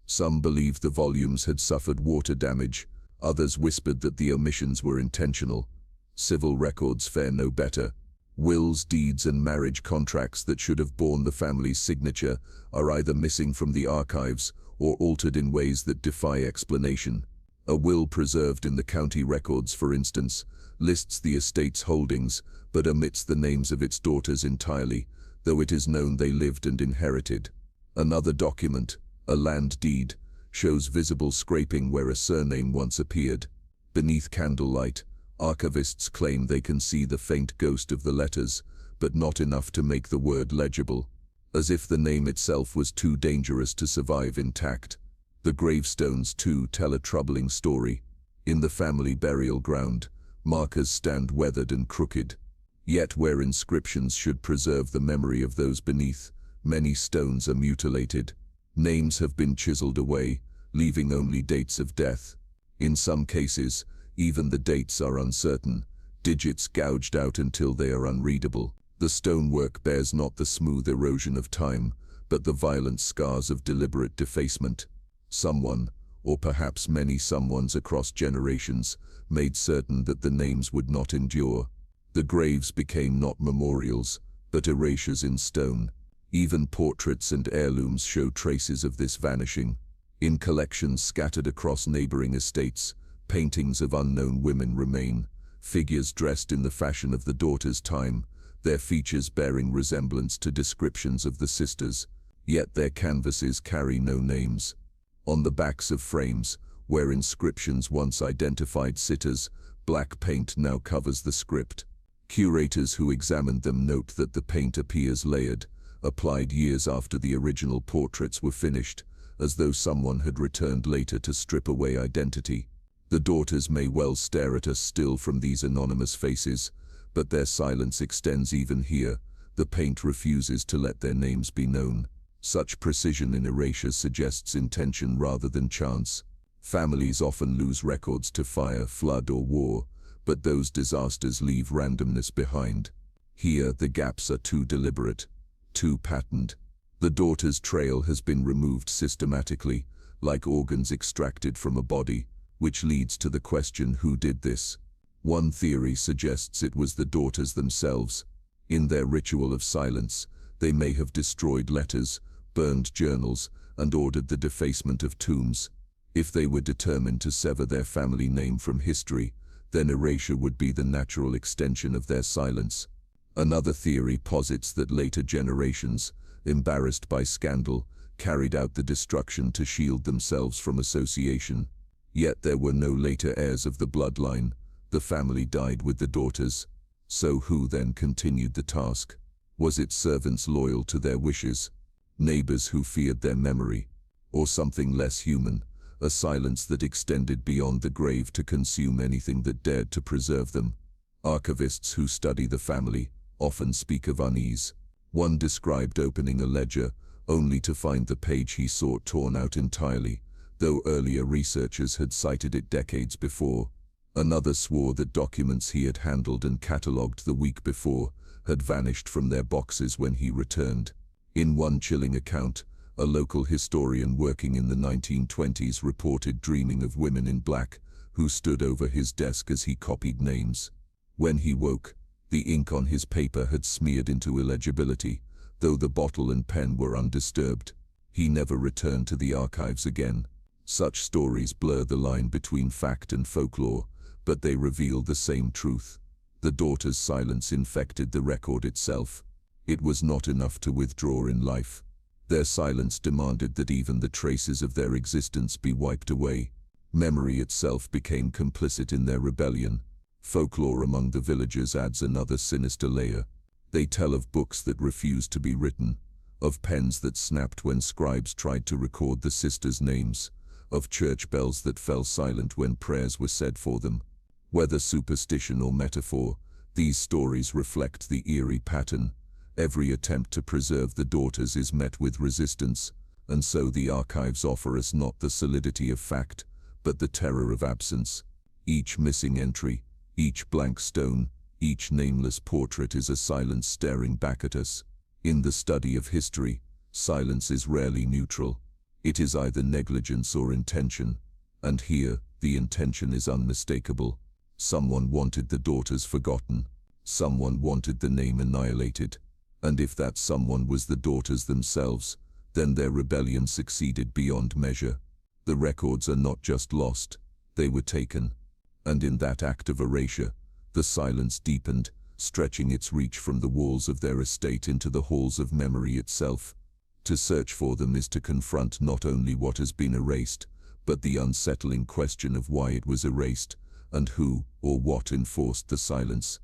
Some believed the volumes had suffered water damage, others whispered that the omissions were intentional. Civil records fare no better. Wills, deeds, and marriage contracts that should have borne the family's signature are either missing from the archives or altered in ways that defy explanation. A will preserved in the county records, for instance, lists the estate's holdings but omits the names of its daughters entirely, though it is known they lived and inherited. Another document, a land deed, shows visible scraping where a surname once appeared. Beneath candlelight, archivists claim they can see the faint ghost of the letters, but not enough to make the word legible, as if the name itself was too dangerous to survive intact. The gravestones, too, tell a troubling story. In the family burial ground, markers stand weathered and crooked. Yet where inscriptions should preserve the memory of those beneath, Many stones are mutilated. Names have been chiseled away, leaving only dates of death. In some cases, even the dates are uncertain, digits gouged out until they are unreadable. The stonework bears not the smooth erosion of time, but the violent scars of deliberate defacement. Someone, or perhaps many someones across generations, made certain that the names would not endure. The graves became not memorials, but erasures in stone. Even portraits and heirlooms show traces of this vanishing. In collections scattered across neighboring estates, paintings of unknown women remain, figures dressed in the fashion of the daughter's time, their features bearing resemblance to descriptions of the sisters, yet their canvases carry no names. On the backs of frames, where inscriptions once identified sitters, black paint now covers the script. Curators who examined them note that the paint appears layered, applied years after the original portraits were finished, as though someone had returned later to strip away identity. The daughters may well stare at us still from these anonymous faces, but their silence extends even here. The paint refuses to let their names be known. Such precision in erasure suggests intention rather than chance. Families often lose records to fire, flood, or war, but those disasters leave randomness behind. Here, the gaps are too deliberate, too patterned. The daughter's trail has been removed systematically, like organs extracted from a body, which leads to the question, who did this? One theory suggests it was the daughters themselves. In their ritual of silence, they may have destroyed letters, burned journals, and ordered the defacement of tombs. If they were determined to sever their family name from history, then erasure would be the natural extension of their silence. Another theory posits that later generations, embarrassed by scandal, carried out the destruction to shield themselves from association. Yet there were no later heirs of the bloodline. The family died with the daughters. So who then continued the task? Was it servants loyal to their wishes? Neighbors who feared their memory? Or something less human, a silence that extended beyond the grave to consume anything that dared to preserve them? Archivists who study the family often speak of unease. One described opening a ledger, only to find the page he sought torn out entirely, though earlier researchers had cited it decades before. Another swore that documents he had handled and catalogued the week before had vanished from their boxes when he returned. In one chilling account, a local historian working in the 1920s reported dreaming of women in black who stood over his desk as he copied names. When he woke, the ink on his paper had smeared into illegibility, though the bottle and pen were undisturbed. He never returned to the archives again. Such stories blur the line between fact and folklore, but they reveal the same truth. The daughter's silence infected the record itself. It was not enough to withdraw in life. Their silence demanded that even the traces of their existence be wiped away. Memory itself became complicit in their rebellion. Folklore among the villagers adds another sinister layer. They tell of books that refused to be written, of pens that snapped when scribes tried to record the sisters' names, of church bells that fell silent when prayers were said for them. Whether superstition or metaphor, these stories reflect the eerie pattern. Every attempt to preserve the daughters is met with resistance, and so the archives offer us not the solidity of fact, but the terror of absence. Each missing entry, each blank stone, each nameless portrait is a silence staring back at us. In the study of history, silence is rarely neutral. It is either negligence or intention, and here, the intention is unmistakable. Someone wanted the daughters forgotten. Someone wanted the name annihilated. And if that someone was the daughters themselves, then their rebellion succeeded beyond measure. The records are not just lost, they were taken. And in that act of erasure, the silence deepened, stretching its reach from the walls of their estate into the halls of memory itself. To search for them is to confront not only what has been erased, but the unsettling question of why it was erased, and who or what enforced the silence.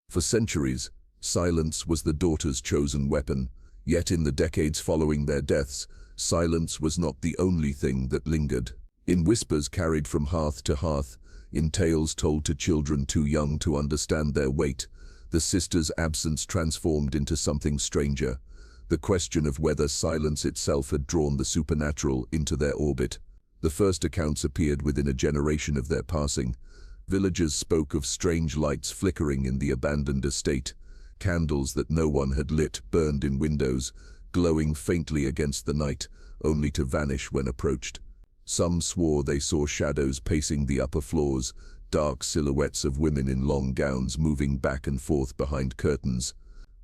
For centuries, silence was the daughters' chosen weapon, yet in the decades following their deaths, silence was not the only thing that lingered. In whispers carried from hearth to hearth, in tales told to children too young to understand their weight, the sisters' absence transformed into something stranger. the question of whether silence itself had drawn the supernatural into their orbit. The first accounts appeared within a generation of their passing. Villagers spoke of strange lights flickering in the abandoned estate. Candles that no one had lit burned in windows, glowing faintly against the night, only to vanish when approached. Some swore they saw shadows pacing the upper floors, dark silhouettes of women in long gowns moving back and forth behind curtains.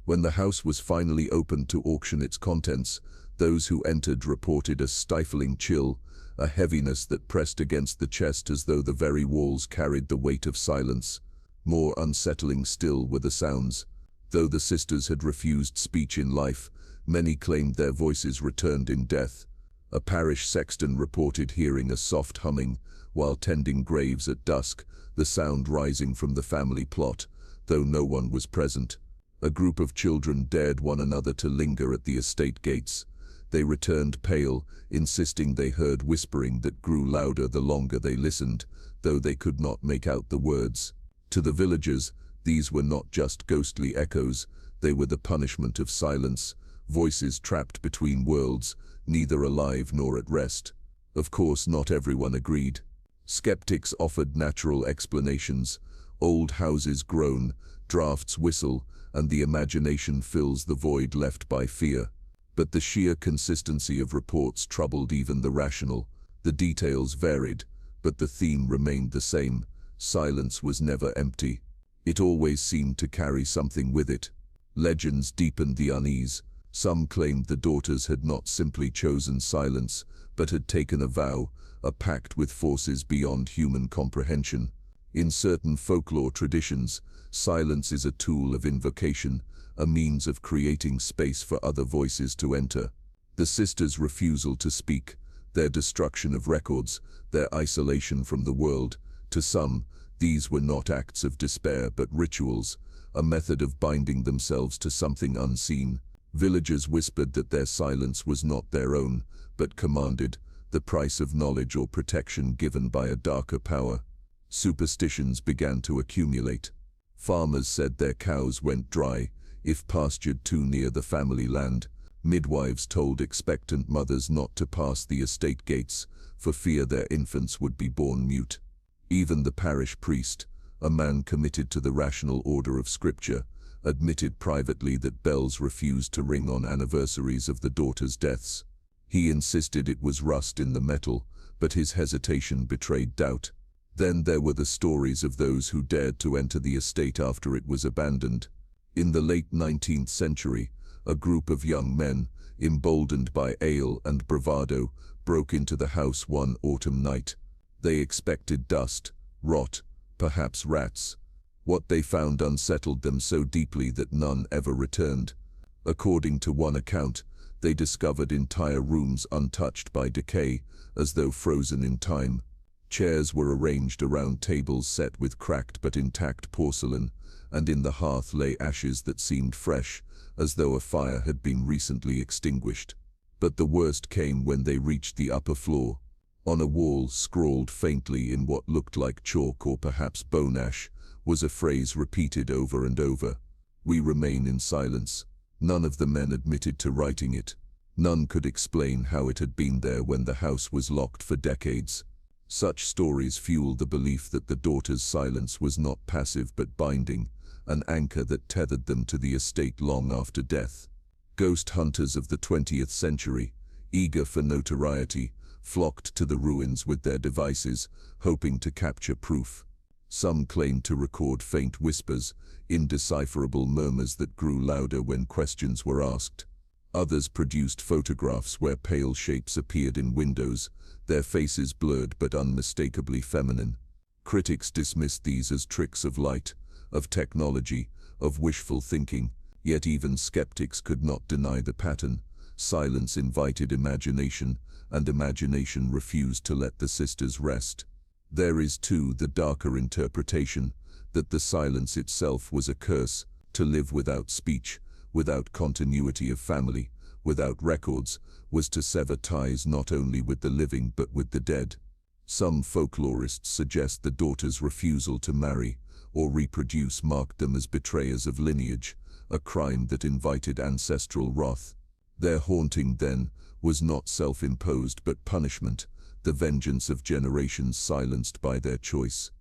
When the house was finally opened to auction its contents, those who entered reported a stifling chill, a heaviness that pressed against the chest as though the very walls carried the weight of silence. More unsettling still were the sounds. Though the sisters had refused speech in life, many claimed their voices returned in death. A parish sexton reported hearing a soft humming while tending graves at dusk, the sound rising from the family plot, though no one was present. A group of children dared one another to linger at the estate gates. They returned pale, insisting they heard whispering that grew louder the longer they listened, though they could not make out the words. To the villagers, these were not just ghostly echoes, they were the punishment of silence, voices trapped between worlds, neither alive nor at rest. Of course, not everyone agreed. Skeptics offered natural explanations. Old houses groan, drafts whistle, and the imagination fills the void left by fear. But the sheer consistency of reports troubled even the rational. The details varied, but the theme remained the same. Silence was never empty. It always seemed to carry something with it. Legends deepened the unease. Some claimed the daughters had not simply chosen silence, but had taken a vow, a pact with forces beyond human comprehension. In certain folklore traditions, silence is a tool of invocation, a means of creating space for other voices to enter. The sisters' refusal to speak, their destruction of records, their isolation from the world, to some, these were not acts of despair but rituals, a method of binding themselves to something unseen. Villagers whispered that their silence was not their own, but commanded, the price of knowledge or protection given by a darker power. Superstitions began to accumulate. Farmers said their cows went dry if pastured too near the family land. Midwives told expectant mothers not to pass the estate gates, for fear their infants would be born mute. Even the parish priest, a man committed to the rational order of Scripture, admitted privately that bells refused to ring on anniversaries of the daughters' deaths. He insisted it was rust in the metal, but his hesitation betrayed doubt. Then there were the stories of those who dared to enter the estate after it was abandoned. In the late 19th century, a group of young men, emboldened by ale and bravado, broke into the house one autumn night. They expected dust, rot, perhaps rats. What they found unsettled them so deeply that none ever returned. According to one account, they discovered entire rooms untouched by decay, as though frozen in time. Chairs were arranged around tables set with cracked but intact porcelain, and in the hearth lay ashes that seemed fresh, as though a fire had been recently extinguished. But the worst came when they reached the upper floor. On a wall, scrawled faintly in what looked like chalk or perhaps bone ash, was a phrase repeated over and over. "We remain in silence." None of the men admitted to writing it. None could explain how it had been there when the house was locked for decades. Such stories fueled the belief that the daughters' silence was not passive but binding, an anchor that tethered them to the estate long after death. Ghost hunters of the 20th century, eager for notoriety, flocked to the ruins with their devices, hoping to capture proof. Some claimed to record faint whispers, indecipherable murmurs that grew louder when questions were asked. Others produced photographs where pale shapes appeared in windows, their faces blurred but unmistakably feminine. Critics dismissed these as tricks of light, of technology, of wishful thinking, yet even skeptics could not deny the pattern. Silence invited imagination, and imagination refused to let the sisters rest. There is, too, the darker interpretation, that the silence itself was a curse, to live without speech, without continuity of family, without records, was to sever ties not only with the living but with the dead. Some folklorists suggest the daughters' refusal to marry or reproduce marked them as betrayers of lineage, a crime that invited ancestral wrath. Their haunting, then, was not self-imposed but punishment, the vengeance of generations silenced by their choice.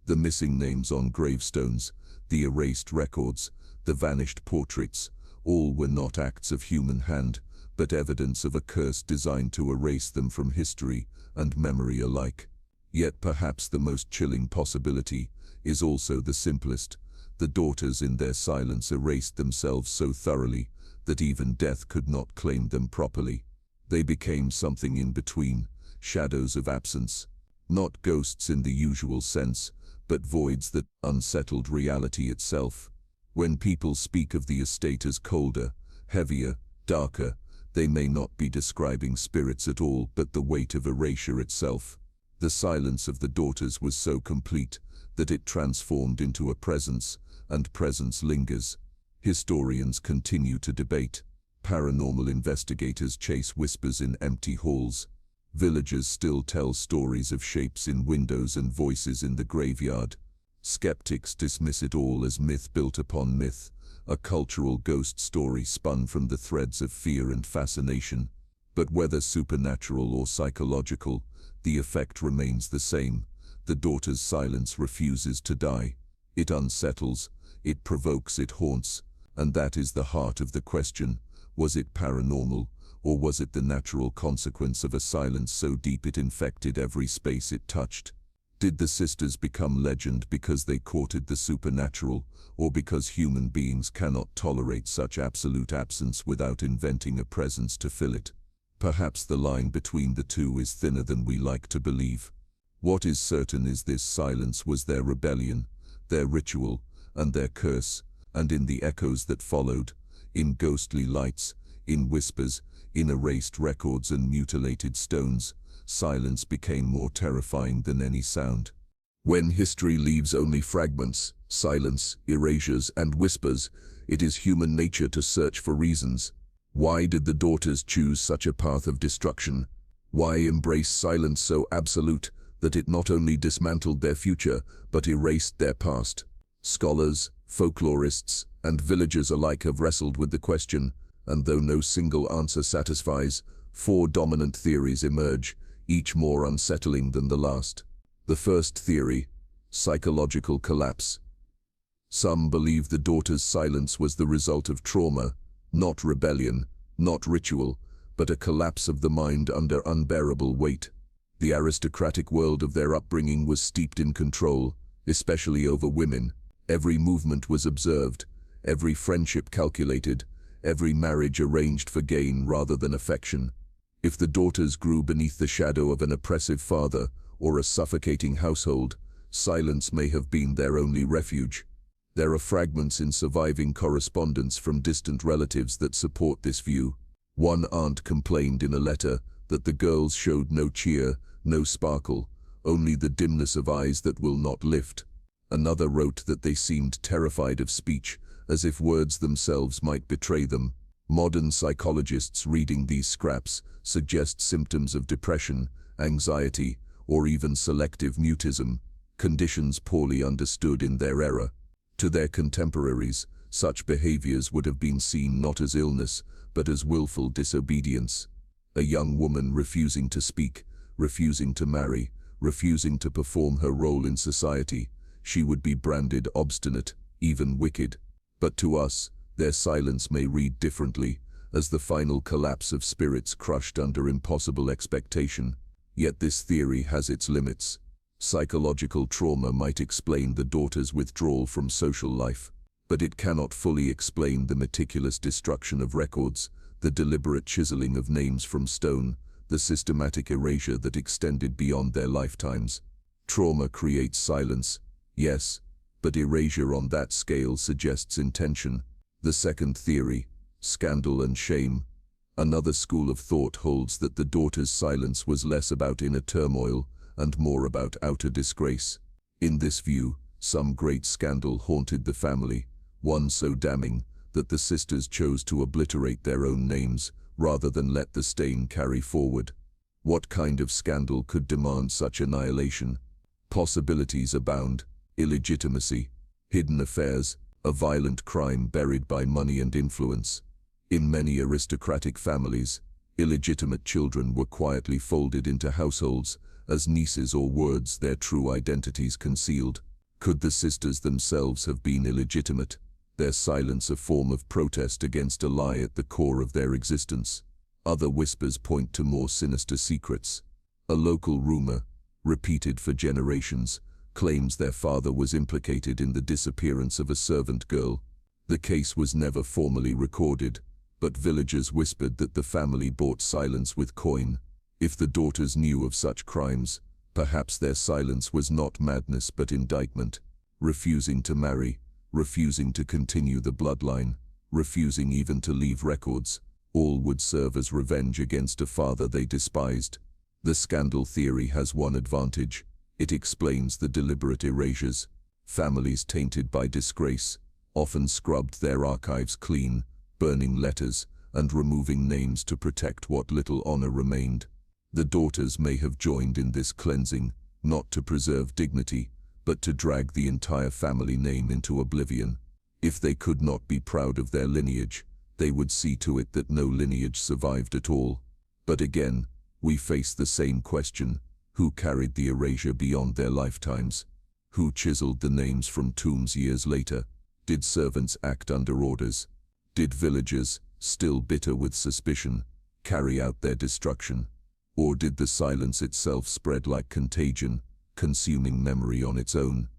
The missing names on gravestones, the erased records, the vanished portraits, all were not acts of human hand, but evidence of a curse designed to erase them from history and memory alike. Yet perhaps the most chilling possibility is also the simplest. The daughters in their silence erased themselves so thoroughly that even death could not claim them properly. They became something in between, shadows of absence, not ghosts in the usual sense, but voids that unsettled reality itself. When people speak of the estate as colder, heavier, darker, they may not be describing spirits at all, but the weight of erasure itself. The silence of the daughters was so complete that it transformed into a presence, and presence lingers. Historians continue to debate. Paranormal investigators chase whispers in empty halls. Villagers still tell stories of shapes in windows and voices in the graveyard. Skeptics dismiss it all as myth built upon myth, a cultural ghost story spun from the threads of fear and fascination. But whether supernatural or psychological, the effect remains the same. The daughter's silence refuses to die. It unsettles, it provokes, it haunts, and that is the heart of the question. Was it paranormal, or was it the natural consequence of a silence so deep it infected every space it touched? Did the sisters become legend because they courted the supernatural, or because human beings cannot tolerate such absolute absence without inventing a presence to fill it? Perhaps the line between the two is thinner than we like to believe. What is certain is this silence was their rebellion, their ritual, and their curse, and in the echoes that followed, in ghostly lights, in whispers, in erased records and mutilated stones, silence became more terrifying than any sound. When history leaves only fragments, silence, erasures, and whispers, it is human nature to search for reasons. Why did the daughters choose such a path of destruction? Why embrace silence so absolute that it not only dismantled their future, but erased their past? Scholars, folklorists, and villagers alike have wrestled with the question, and though no single answer satisfies, 4 dominant theories emerge, each more unsettling than the last. The first theory: psychological collapse. Some believe the daughter's silence was the result of trauma, not rebellion, not ritual, but a collapse of the mind under unbearable weight. The aristocratic world of their upbringing was steeped in control, especially over women. Every movement was observed, every friendship calculated, every marriage arranged for gain rather than affection. If the daughters grew beneath the shadow of an oppressive father or a suffocating household, silence may have been their only refuge. There are fragments in surviving correspondence from distant relatives that support this view. One aunt complained in a letter that the girls showed no cheer, no sparkle, only the dimness of eyes that will not lift. Another wrote that they seemed terrified of speech, as if words themselves might betray them. Modern psychologists reading these scraps suggest symptoms of depression, anxiety, or even selective mutism, conditions poorly understood in their era. To their contemporaries, such behaviors would have been seen not as illness, but as willful disobedience. A young woman refusing to speak, refusing to marry, refusing to perform her role in society, she would be branded obstinate, even wicked. But to us, their silence may read differently, as the final collapse of spirits crushed under impossible expectation. Yet this theory has its limits. Psychological trauma might explain the daughter's withdrawal from social life, but it cannot fully explain the meticulous destruction of records, the deliberate chiseling of names from stone, the systematic erasure that extended beyond their lifetimes. Trauma creates silence, yes, but erasure on that scale suggests intention. The second theory: scandal and shame. Another school of thought holds that the daughter's silence was less about inner turmoil and more about outer disgrace. In this view, some great scandal haunted the family, one so damning that the sisters chose to obliterate their own names rather than let the stain carry forward. What kind of scandal could demand such annihilation? Possibilities abound: illegitimacy, hidden affairs, a violent crime buried by money and influence. In many aristocratic families, illegitimate children were quietly folded into households as nieces or words, their true identities concealed. Could the sisters themselves have been illegitimate, their silence a form of protest against a lie at the core of their existence? Other whispers point to more sinister secrets. A local rumor, repeated for generations, claims their father was implicated in the disappearance of a servant girl. The case was never formally recorded, but villagers whispered that the family bought silence with coin. If the daughters knew of such crimes, perhaps their silence was not madness but indictment. Refusing to marry, refusing to continue the bloodline, refusing even to leave records, all would serve as revenge against a father they despised. The scandal theory has one advantage: it explains the deliberate erasures. Families tainted by disgrace often scrubbed their archives clean, burning letters and removing names to protect what little honor remained. The daughters may have joined in this cleansing, not to preserve dignity, but to drag the entire family name into oblivion. If they could not be proud of their lineage, they would see to it that no lineage survived at all. But again, we face the same question: who carried the erasure beyond their lifetimes? Who chiseled the names from tombs years later? Did servants act under orders? Did villagers, still bitter with suspicion, carry out their destruction? Or did the silence itself spread like contagion, consuming memory on its own?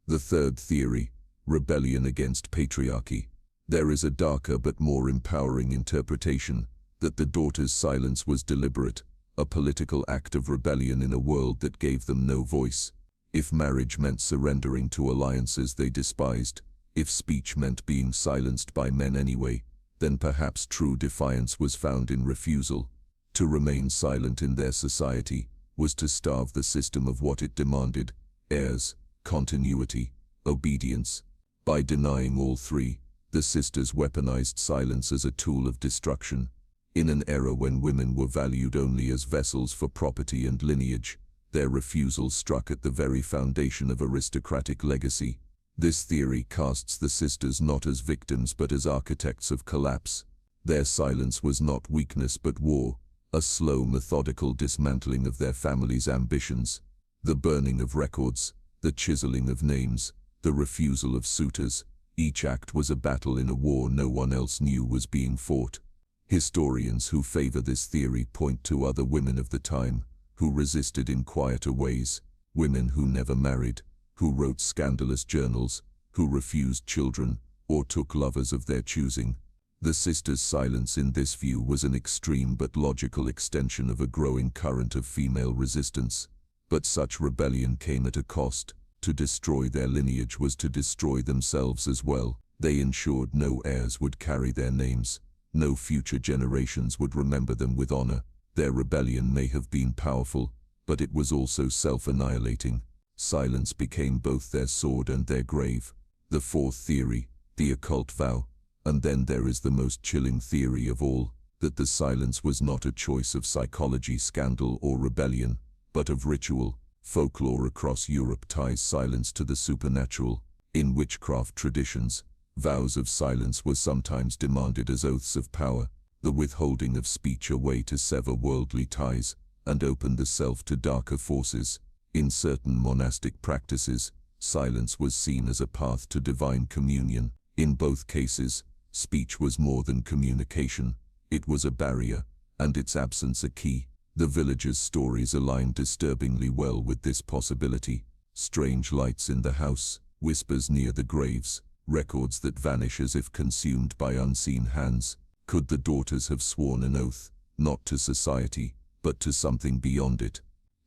The third theory: rebellion against patriarchy. There is a darker but more empowering interpretation, that the daughters' silence was deliberate, a political act of rebellion in a world that gave them no voice. If marriage meant surrendering to alliances they despised, if speech meant being silenced by men anyway, then perhaps true defiance was found in refusal. To remain silent in their society was to starve the system of what it demanded: heirs, continuity, obedience. By denying all three, the sisters weaponized silence as a tool of destruction. In an era when women were valued only as vessels for property and lineage, their refusal struck at the very foundation of aristocratic legacy. This theory casts the sisters not as victims but as architects of collapse. Their silence was not weakness but war, a slow, methodical dismantling of their family's ambitions. The burning of records, the chiseling of names, the refusal of suitors, each act was a battle in a war no one else knew was being fought. Historians who favor this theory point to other women of the time, who resisted in quieter ways, women who never married, who wrote scandalous journals, who refused children, or took lovers of their choosing. The sisters' silence in this view was an extreme but logical extension of a growing current of female resistance. But such rebellion came at a cost. To destroy their lineage was to destroy themselves as well. They ensured no heirs would carry their names. No future generations would remember them with honor. Their rebellion may have been powerful, but it was also self-annihilating. Silence became both their sword and their grave. The fourth theory, the occult vow. And then there is the most chilling theory of all, that the silence was not a choice of psychology, scandal, or rebellion, but of ritual. Folklore across Europe ties silence to the supernatural. In witchcraft traditions, vows of silence were sometimes demanded as oaths of power, the withholding of speech a way to sever worldly ties and open the self to darker forces. In certain monastic practices, silence was seen as a path to divine communion. In both cases, speech was more than communication. It was a barrier, and its absence a key. The villagers' stories align disturbingly well with this possibility. Strange lights in the house, whispers near the graves, records that vanish as if consumed by unseen hands. Could the daughters have sworn an oath, not to society, but to something beyond it?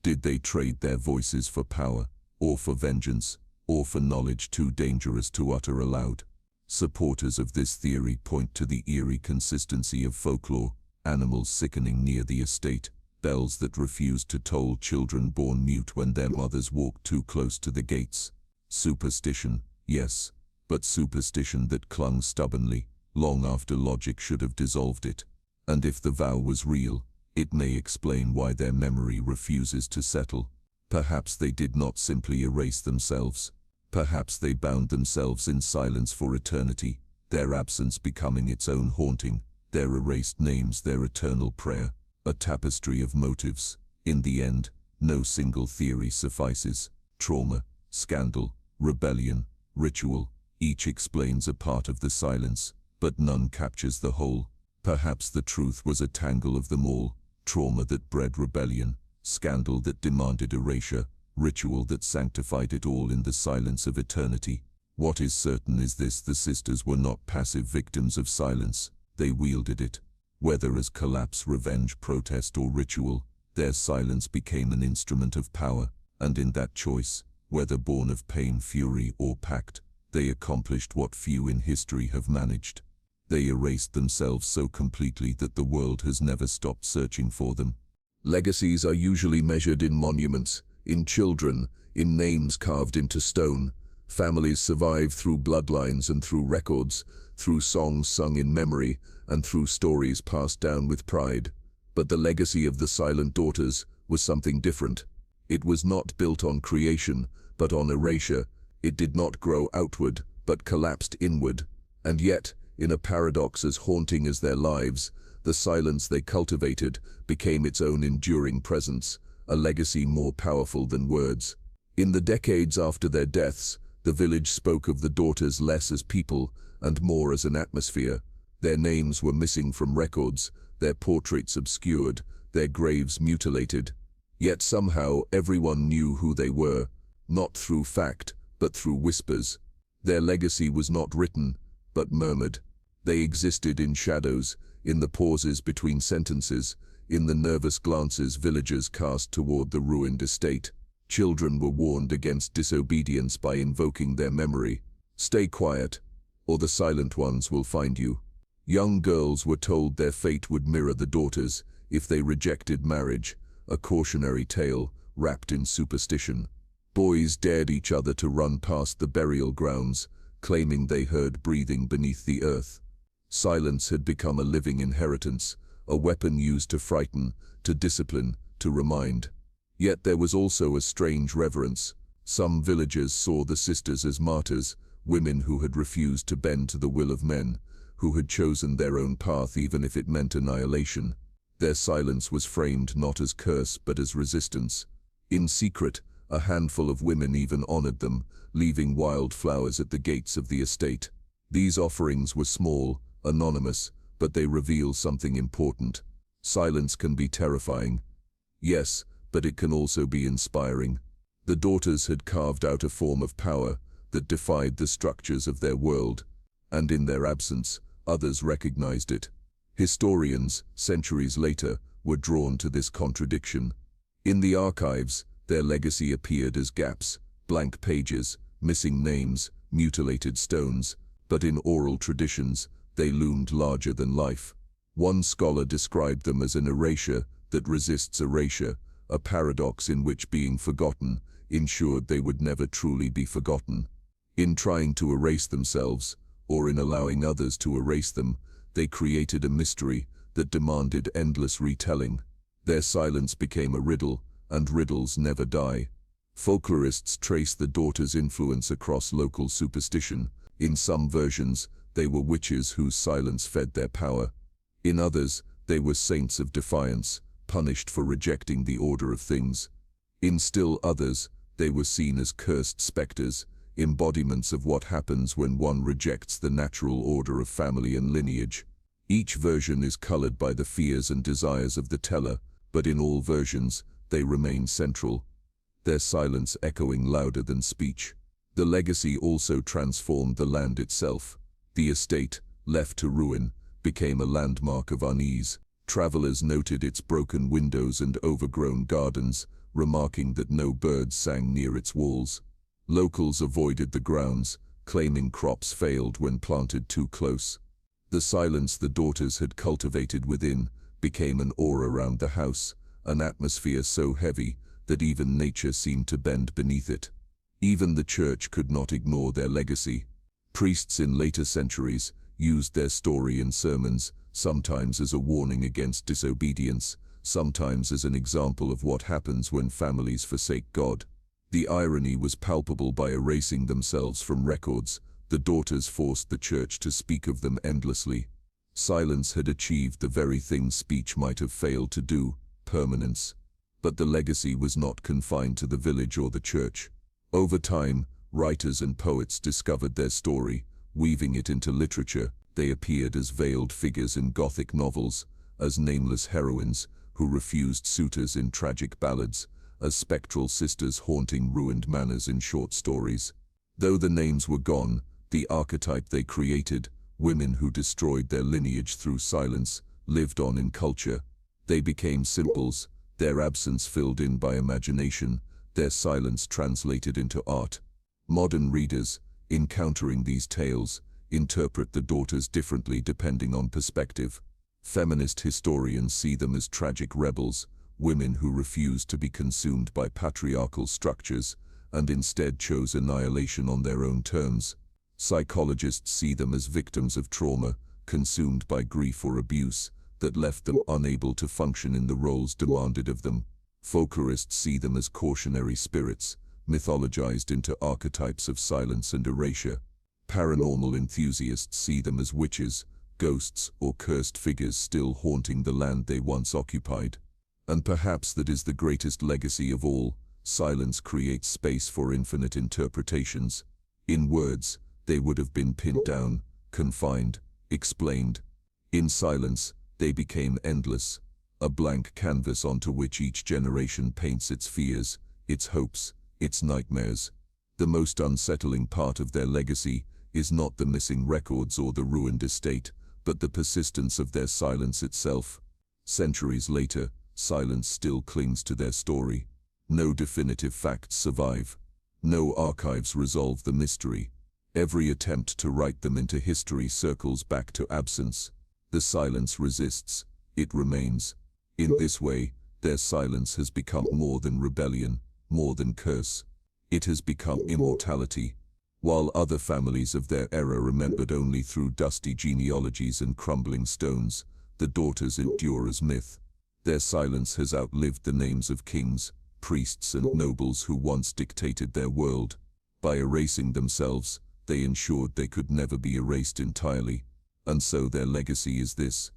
Did they trade their voices for power, or for vengeance, or for knowledge too dangerous to utter aloud? Supporters of this theory point to the eerie consistency of folklore: animals sickening near the estate, bells that refused to toll, children born mute when their mothers walked too close to the gates. Superstition, yes, but superstition that clung stubbornly, long after logic should have dissolved it. And if the vow was real, it may explain why their memory refuses to settle. Perhaps they did not simply erase themselves. Perhaps they bound themselves in silence for eternity, their absence becoming its own haunting, their erased names, their eternal prayer, a tapestry of motives. In the end, no single theory suffices. Trauma, scandal, rebellion, ritual, each explains a part of the silence, but none captures the whole. Perhaps the truth was a tangle of them all: trauma that bred rebellion, scandal that demanded erasure, ritual that sanctified it all in the silence of eternity. What is certain is this: the sisters were not passive victims of silence. They wielded it. Whether as collapse, revenge, protest, or ritual, their silence became an instrument of power, and in that choice, whether born of pain, fury, or pact, they accomplished what few in history have managed. They erased themselves so completely that the world has never stopped searching for them. Legacies are usually measured in monuments, in children, in names carved into stone. Families survive through bloodlines and through records, through songs sung in memory, and through stories passed down with pride. But the legacy of the silent daughters was something different. It was not built on creation, but on erasure. It did not grow outward, but collapsed inward. And yet, in a paradox as haunting as their lives, the silence they cultivated became its own enduring presence, a legacy more powerful than words. In the decades after their deaths, the village spoke of the daughters less as people and more as an atmosphere. Their names were missing from records, their portraits obscured, their graves mutilated. Yet somehow everyone knew who they were, not through fact, but through whispers. Their legacy was not written, but murmured. They existed in shadows, in the pauses between sentences, in the nervous glances villagers cast toward the ruined estate. Children were warned against disobedience by invoking their memory. Stay quiet, or the silent ones will find you. Young girls were told their fate would mirror the daughters if they rejected marriage, a cautionary tale wrapped in superstition. Boys dared each other to run past the burial grounds, claiming they heard breathing beneath the earth. Silence had become a living inheritance, a weapon used to frighten, to discipline, to remind. Yet there was also a strange reverence. Some villagers saw the sisters as martyrs, women who had refused to bend to the will of men, who had chosen their own path even if it meant annihilation. Their silence was framed not as curse but as resistance. In secret, a handful of women even honored them, leaving wildflowers at the gates of the estate. These offerings were small, anonymous, but they reveal something important. Silence can be terrifying. Yes, but it can also be inspiring. The daughters had carved out a form of power that defied the structures of their world, and in their absence, others recognized it. Historians, centuries later, were drawn to this contradiction. In the archives, their legacy appeared as gaps, blank pages, missing names, mutilated stones, but in oral traditions, they loomed larger than life. One scholar described them as an erasure that resists erasure, a paradox in which being forgotten ensured they would never truly be forgotten. In trying to erase themselves, or in allowing others to erase them, they created a mystery that demanded endless retelling. Their silence became a riddle, and riddles never die. Folklorists trace the daughters' influence across local superstition. In some versions, they were witches whose silence fed their power. In others, they were saints of defiance, punished for rejecting the order of things. In still others, they were seen as cursed specters, embodiments of what happens when one rejects the natural order of family and lineage. Each version is colored by the fears and desires of the teller, but in all versions, they remain central, their silence echoing louder than speech. The legacy also transformed the land itself. The estate, left to ruin, became a landmark of unease. Travelers noted its broken windows and overgrown gardens, remarking that no birds sang near its walls. Locals avoided the grounds, claiming crops failed when planted too close. The silence the daughters had cultivated within became an aura around the house, an atmosphere so heavy that even nature seemed to bend beneath it. Even the church could not ignore their legacy. Priests in later centuries used their story in sermons, sometimes as a warning against disobedience, sometimes as an example of what happens when families forsake God. The irony was palpable. By erasing themselves from records, the daughters forced the church to speak of them endlessly. Silence had achieved the very thing speech might have failed to do, permanence. But the legacy was not confined to the village or the church. Over time, writers and poets discovered their story, weaving it into literature. They appeared as veiled figures in Gothic novels, as nameless heroines who refused suitors in tragic ballads, as spectral sisters haunting ruined manors in short stories. Though the names were gone, the archetype they created, women who destroyed their lineage through silence, lived on in culture. They became symbols, their absence filled in by imagination, their silence translated into art. Modern readers, encountering these tales, interpret the daughters differently depending on perspective. Feminist historians see them as tragic rebels, women who refused to be consumed by patriarchal structures and instead chose annihilation on their own terms. Psychologists see them as victims of trauma, consumed by grief or abuse, that left them unable to function in the roles demanded of them. Folklorists see them as cautionary spirits, mythologized into archetypes of silence and erasure. Paranormal enthusiasts see them as witches, ghosts, or cursed figures still haunting the land they once occupied. And perhaps that is the greatest legacy of all: silence creates space for infinite interpretations. In words, they would have been pinned down, confined, explained. In silence, they became endless, a blank canvas onto which each generation paints its fears, its hopes, its nightmares. The most unsettling part of their legacy is not the missing records or the ruined estate, but the persistence of their silence itself. Centuries later, silence still clings to their story. No definitive facts survive. No archives resolve the mystery. Every attempt to write them into history circles back to absence. The silence resists. It remains. In this way, their silence has become more than rebellion, more than curse. It has become immortality. While other families of their era remembered only through dusty genealogies and crumbling stones, the daughters endure as myth. Their silence has outlived the names of kings, priests, and nobles who once dictated their world. By erasing themselves, they ensured they could never be erased entirely. And so their legacy is this: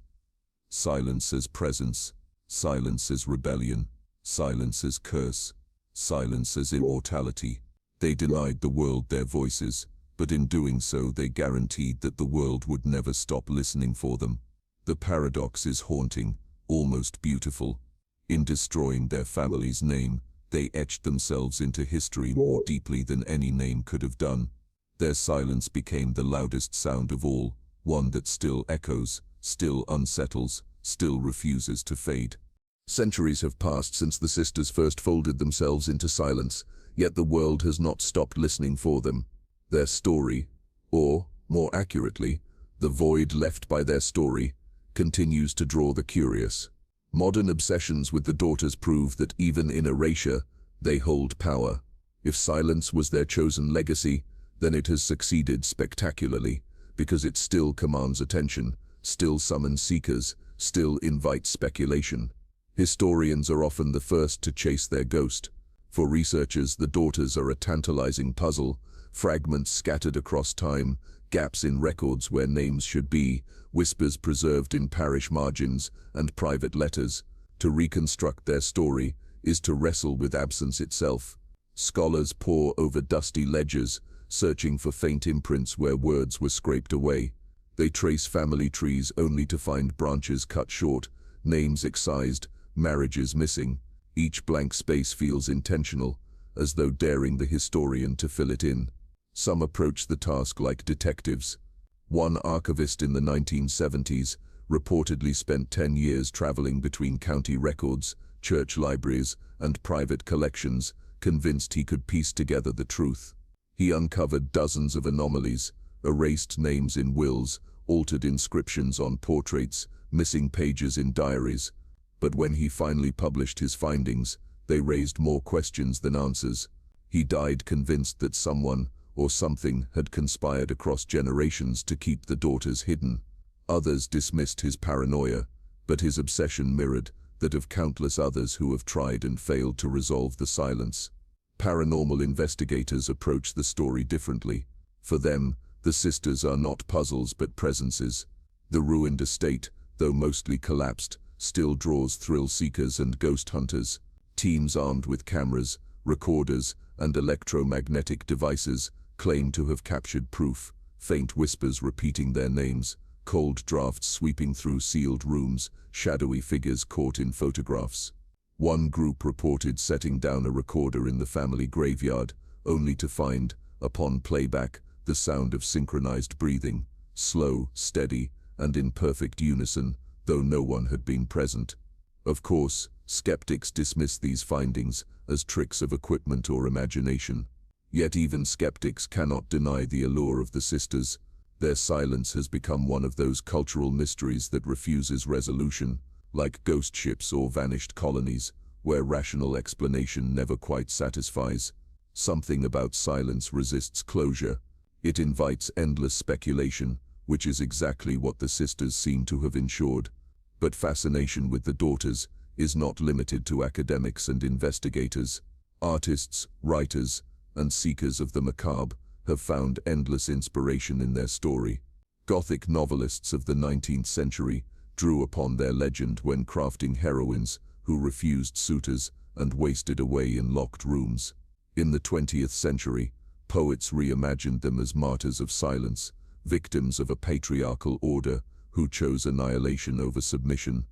silence as presence, silence as rebellion, silence as curse, silence as immortality. They denied the world their voices, but in doing so they guaranteed that the world would never stop listening for them. The paradox is haunting, almost beautiful. In destroying their family's name, they etched themselves into history more deeply than any name could have done. Their silence became the loudest sound of all, one that still echoes, still unsettles, still refuses to fade. Centuries have passed since the sisters first folded themselves into silence, yet the world has not stopped listening for them. Their story, or, more accurately, the void left by their story, continues to draw the curious. Modern obsessions with the daughters prove that even in erasure, they hold power. If silence was their chosen legacy, then it has succeeded spectacularly, because it still commands attention, still summons seekers, still invites speculation. Historians are often the first to chase their ghost. For researchers, the daughters are a tantalizing puzzle, fragments scattered across time, gaps in records where names should be, whispers preserved in parish margins, and private letters. To reconstruct their story is to wrestle with absence itself. Scholars pore over dusty ledgers, searching for faint imprints where words were scraped away. They trace family trees only to find branches cut short, names excised, marriages missing. Each blank space feels intentional, as though daring the historian to fill it in. Some approach the task like detectives. One archivist in the 1970s reportedly spent 10 years traveling between county records, church libraries, and private collections, convinced he could piece together the truth. He uncovered dozens of anomalies, erased names in wills, altered inscriptions on portraits, missing pages in diaries. But when he finally published his findings, they raised more questions than answers. He died convinced that someone or something had conspired across generations to keep the daughters hidden. Others dismissed his paranoia, but his obsession mirrored that of countless others who have tried and failed to resolve the silence. Paranormal investigators approach the story differently. For them, the sisters are not puzzles but presences. The ruined estate, though mostly collapsed, still draws thrill seekers and ghost hunters. Teams armed with cameras, recorders, and electromagnetic devices claim to have captured proof, faint whispers repeating their names, cold drafts sweeping through sealed rooms, shadowy figures caught in photographs. One group reported setting down a recorder in the family graveyard, only to find, upon playback, the sound of synchronized breathing, slow, steady, and in perfect unison, though no one had been present. Of course, skeptics dismiss these findings as tricks of equipment or imagination. Yet even skeptics cannot deny the allure of the sisters. Their silence has become one of those cultural mysteries that refuses resolution, like ghost ships or vanished colonies, where rational explanation never quite satisfies. Something about silence resists closure. It invites endless speculation, which is exactly what the sisters seem to have ensured. But fascination with the daughters is not limited to academics and investigators. Artists, writers, and seekers of the macabre have found endless inspiration in their story. Gothic novelists of the 19th century drew upon their legend when crafting heroines who refused suitors and wasted away in locked rooms. In the 20th century, poets reimagined them as martyrs of silence, victims of a patriarchal order who chose annihilation over submission.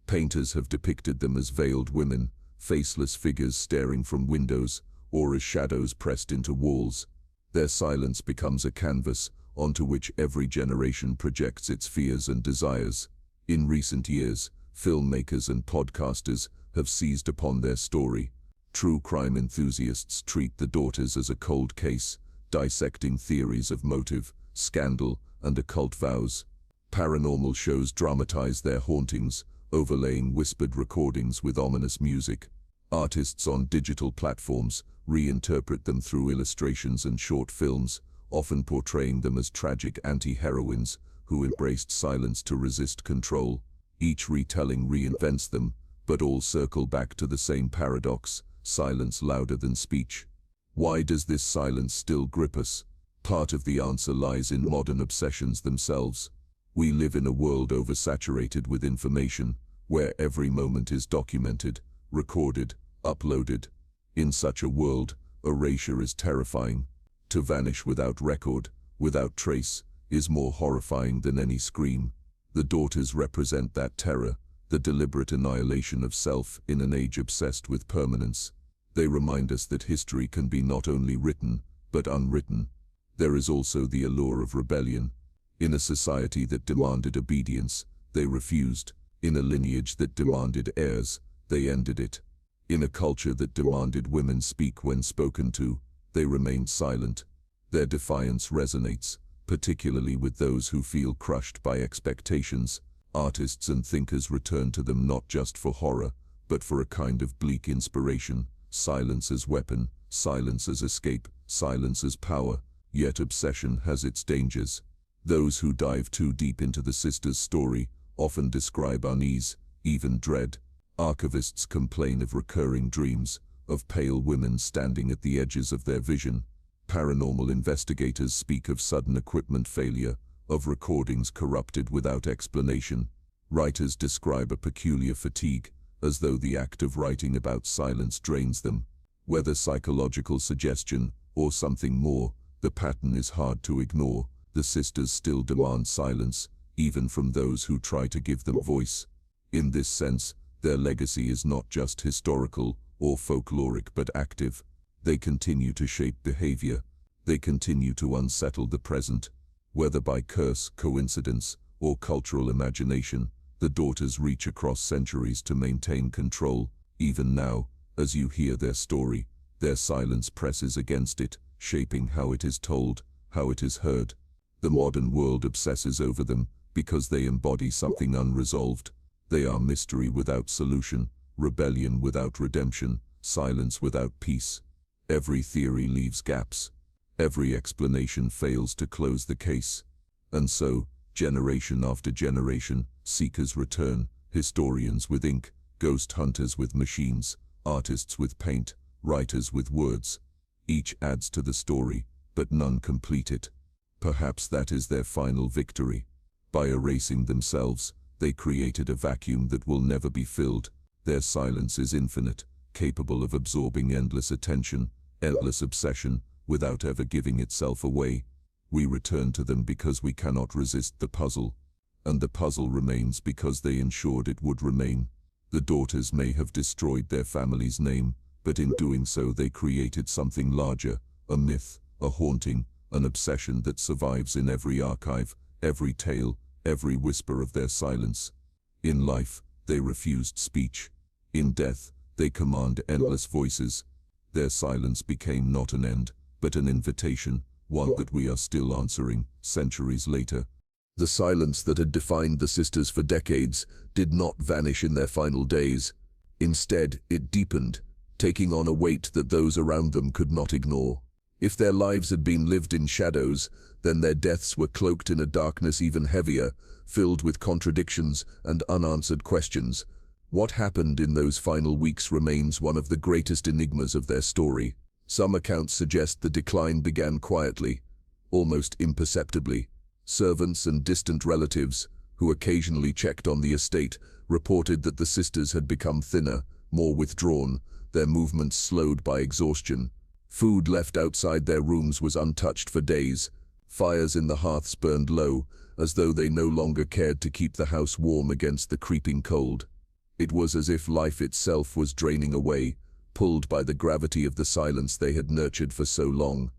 Painters have depicted them as veiled women, faceless figures staring from windows, or as shadows pressed into walls. Their silence becomes a canvas onto which every generation projects its fears and desires. In recent years, filmmakers and podcasters have seized upon their story. True crime enthusiasts treat the daughters as a cold case, dissecting theories of motive, scandal, and occult vows. Paranormal shows dramatize their hauntings, overlaying whispered recordings with ominous music. Artists on digital platforms reinterpret them through illustrations and short films, often portraying them as tragic anti-heroines who embraced silence to resist control. Each retelling reinvents them, but all circle back to the same paradox: silence louder than speech. Why does this silence still grip us? Part of the answer lies in modern obsessions themselves. We live in a world oversaturated with information, where every moment is documented, recorded, uploaded. In such a world, erasure is terrifying. To vanish without record, without trace, is more horrifying than any scream. The daughters represent that terror, the deliberate annihilation of self in an age obsessed with permanence. They remind us that history can be not only written, but unwritten. There is also the allure of rebellion. In a society that demanded obedience, they refused. In a lineage that demanded heirs, they ended it. In a culture that demanded women speak when spoken to, they remained silent. Their defiance resonates, particularly with those who feel crushed by expectations. Artists and thinkers return to them not just for horror, but for a kind of bleak inspiration. Silence as weapon, silence as escape, silence as power. Yet obsession has its dangers. Those who dive too deep into the sisters' story often describe unease, even dread. Archivists complain of recurring dreams, of pale women standing at the edges of their vision. Paranormal investigators speak of sudden equipment failure, of recordings corrupted without explanation. Writers describe a peculiar fatigue, as though the act of writing about silence drains them. Whether psychological suggestion or something more, the pattern is hard to ignore. The sisters still demand silence, even from those who try to give them voice. In this sense, their legacy is not just historical or folkloric but active. They continue to shape behavior. They continue to unsettle the present. Whether by curse, coincidence, or cultural imagination, the daughters reach across centuries to maintain control. Even now, as you hear their story, their silence presses against it, shaping how it is told, how it is heard. The modern world obsesses over them because they embody something unresolved. They are mystery without solution, rebellion without redemption, silence without peace. Every theory leaves gaps. Every explanation fails to close the case. And so, generation after generation, seekers return, historians with ink, ghost hunters with machines, artists with paint, writers with words. Each adds to the story, but none complete it. Perhaps that is their final victory. By erasing themselves, they created a vacuum that will never be filled. Their silence is infinite, capable of absorbing endless attention, endless obsession, without ever giving itself away. We return to them because we cannot resist the puzzle. And the puzzle remains because they ensured it would remain. The daughters may have destroyed their family's name, but in doing so they created something larger, a myth, a haunting, an obsession that survives in every archive, every tale, every whisper of their silence. In life, they refused speech. In death, they command endless voices. Their silence became not an end, but an invitation, one that we are still answering, centuries later. The silence that had defined the sisters for decades did not vanish in their final days. Instead, it deepened, taking on a weight that those around them could not ignore. If their lives had been lived in shadows, then their deaths were cloaked in a darkness even heavier, filled with contradictions and unanswered questions. What happened in those final weeks remains one of the greatest enigmas of their story. Some accounts suggest the decline began quietly, almost imperceptibly. Servants and distant relatives, who occasionally checked on the estate, reported that the sisters had become thinner, more withdrawn, their movements slowed by exhaustion. Food left outside their rooms was untouched for days. Fires in the hearths burned low, as though they no longer cared to keep the house warm against the creeping cold. It was as if life itself was draining away, pulled by the gravity of the silence they had nurtured for so long.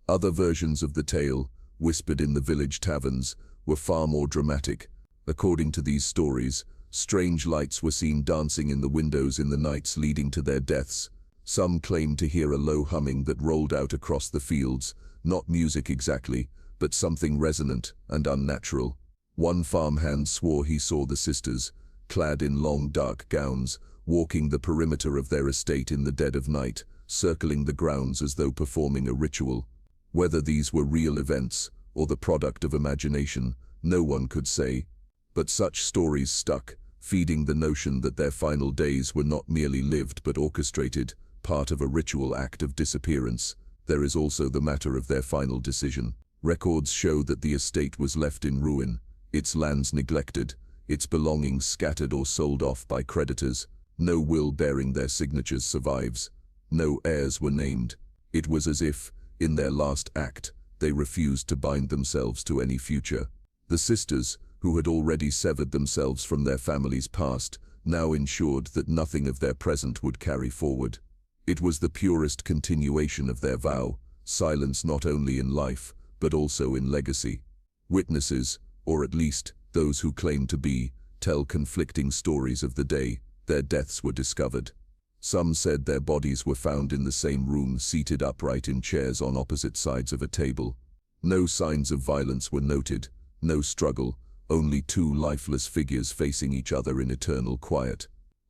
Other versions of the tale, whispered in the village taverns, were far more dramatic. According to these stories, strange lights were seen dancing in the windows in the nights leading to their deaths. Some claimed to hear a low humming that rolled out across the fields, not music exactly, but something resonant and unnatural. One farmhand swore he saw the sisters, clad in long dark gowns, walking the perimeter of their estate in the dead of night, circling the grounds as though performing a ritual. Whether these were real events, or the product of imagination, no one could say. But such stories stuck, feeding the notion that their final days were not merely lived but orchestrated, part of a ritual act of disappearance. There is also the matter of their final decision. Records show that the estate was left in ruin, its lands neglected, its belongings scattered or sold off by creditors. No will bearing their signatures survives. No heirs were named. It was as if, in their last act, they refused to bind themselves to any future. The sisters, who had already severed themselves from their family's past, now ensured that nothing of their present would carry forward. It was the purest continuation of their vow, silence not only in life, but also in legacy. Witnesses, or at least those who claim to be, tell conflicting stories of the day their deaths were discovered. Some said their bodies were found in the same room, seated upright in chairs on opposite sides of a table. No signs of violence were noted, no struggle, only two lifeless figures facing each other in eternal quiet.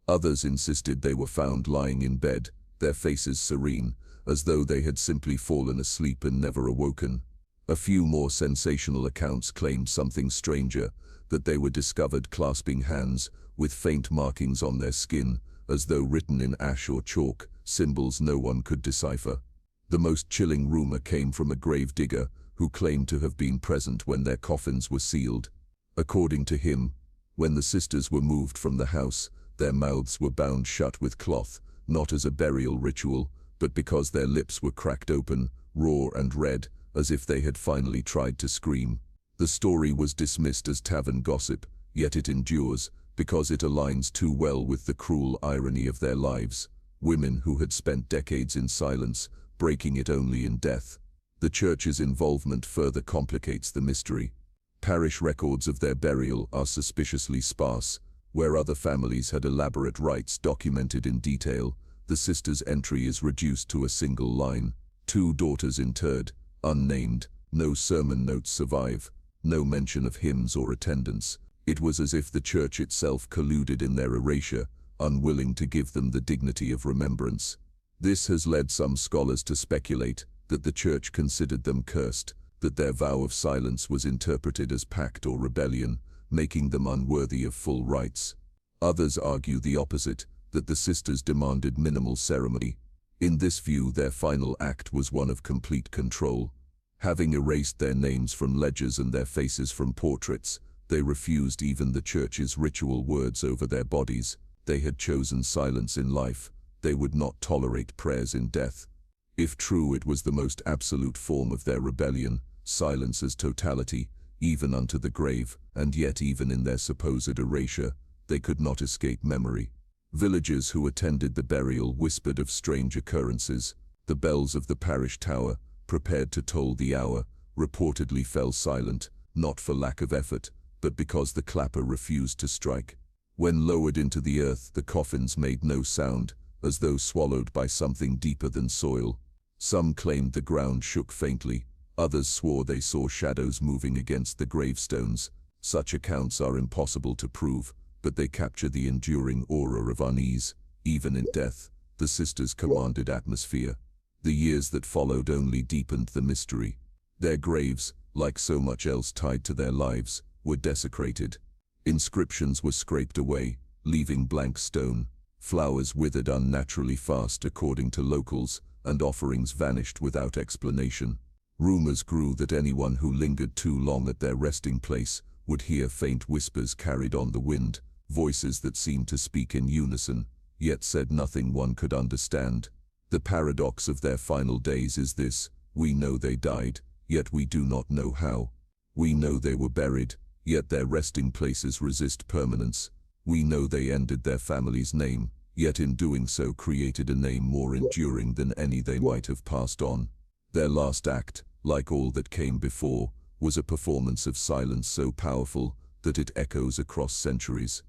Others insisted they were found lying in bed, their faces serene, as though they had simply fallen asleep and never awoken. A few more sensational accounts claimed something stranger, that they were discovered clasping hands, with faint markings on their skin, as though written in ash or chalk, symbols no one could decipher. The most chilling rumor came from a grave digger, who claimed to have been present when their coffins were sealed. According to him, when the sisters were moved from the house, their mouths were bound shut with cloth, not as a burial ritual, but because their lips were cracked open, raw and red, as if they had finally tried to scream. The story was dismissed as tavern gossip, yet it endures, because it aligns too well with the cruel irony of their lives. Women who had spent decades in silence, breaking it only in death. The church's involvement further complicates the mystery. Parish records of their burial are suspiciously sparse. Where other families had elaborate rites documented in detail, the sisters' entry is reduced to a single line. 2 daughters interred, unnamed, no sermon notes survive, no mention of hymns or attendance. It was as if the church itself colluded in their erasure, unwilling to give them the dignity of remembrance. This has led some scholars to speculate that the church considered them cursed, that their vow of silence was interpreted as pact or rebellion, making them unworthy of full rites. Others argue the opposite, that the sisters demanded minimal ceremony. In this view, their final act was one of complete control. Having erased their names from ledgers and their faces from portraits, They refused even the church's ritual words over their bodies. They had chosen silence in life. They would not tolerate prayers in death. If true, it was the most absolute form of their rebellion, silence as totality, even unto the grave, and yet even in their supposed erasure, they could not escape memory. Villagers who attended the burial whispered of strange occurrences. The bells of the parish tower, prepared to toll the hour, reportedly fell silent, not for lack of effort, but because the clapper refused to strike. When lowered into the earth, the coffins made no sound, as though swallowed by something deeper than soil. Some claimed the ground shook faintly, others swore they saw shadows moving against the gravestones. Such accounts are impossible to prove, but they capture the enduring aura of unease. Even in death, the sisters commanded atmosphere. The years that followed only deepened the mystery. Their graves, like so much else tied to their lives, were desecrated. Inscriptions were scraped away, leaving blank stone. Flowers withered unnaturally fast according to locals, and offerings vanished without explanation. Rumors grew that anyone who lingered too long at their resting place would hear faint whispers carried on the wind, voices that seemed to speak in unison, yet said nothing one could understand. The paradox of their final days is this: we know they died, yet we do not know how. We know they were buried, yet their resting places resist permanence. We know they ended their family's name, yet in doing so created a name more enduring than any they might have passed on. Their last act, like all that came before, was a performance of silence so powerful that it echoes across centuries.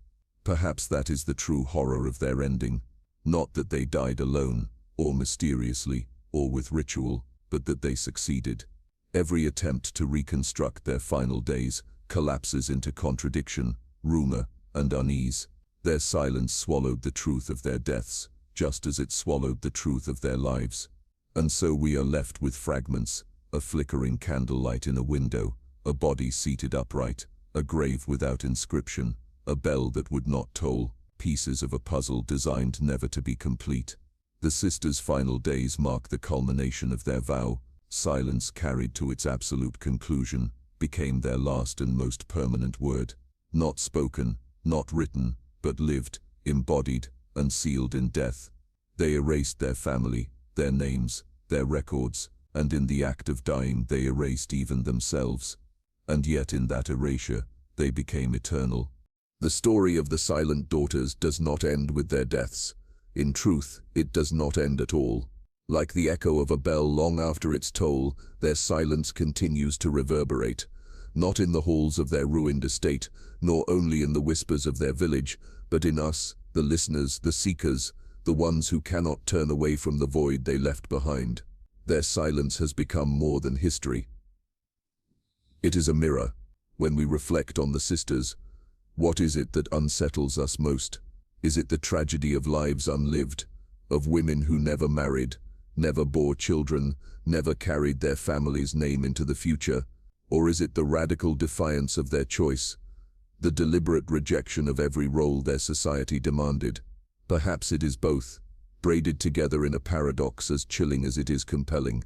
Perhaps that is the true horror of their ending. Not that they died alone, or mysteriously, or with ritual, but that they succeeded. Every attempt to reconstruct their final days collapses into contradiction, rumor, and unease. Their silence swallowed the truth of their deaths, just as it swallowed the truth of their lives. And so we are left with fragments: a flickering candlelight in a window, a body seated upright, a grave without inscription, a bell that would not toll, pieces of a puzzle designed never to be complete. The sisters' final days mark the culmination of their vow. Silence, carried to its absolute conclusion, became their last and most permanent word. Not spoken, not written, but lived, embodied, and sealed in death. They erased their family, their names, their records, and in the act of dying they erased even themselves. And yet in that erasure, they became eternal. The story of the silent daughters does not end with their deaths. In truth, it does not end at all. Like the echo of a bell long after its toll, their silence continues to reverberate, not in the halls of their ruined estate, nor only in the whispers of their village, but in us, the listeners, the seekers, the ones who cannot turn away from the void they left behind. Their silence has become more than history. It is a mirror. When we reflect on the sisters, what is it that unsettles us most? Is it the tragedy of lives unlived, of women who never married, never bore children, never carried their family's name into the future? Or is it the radical defiance of their choice, the deliberate rejection of every role their society demanded? Perhaps it is both, braided together in a paradox as chilling as it is compelling.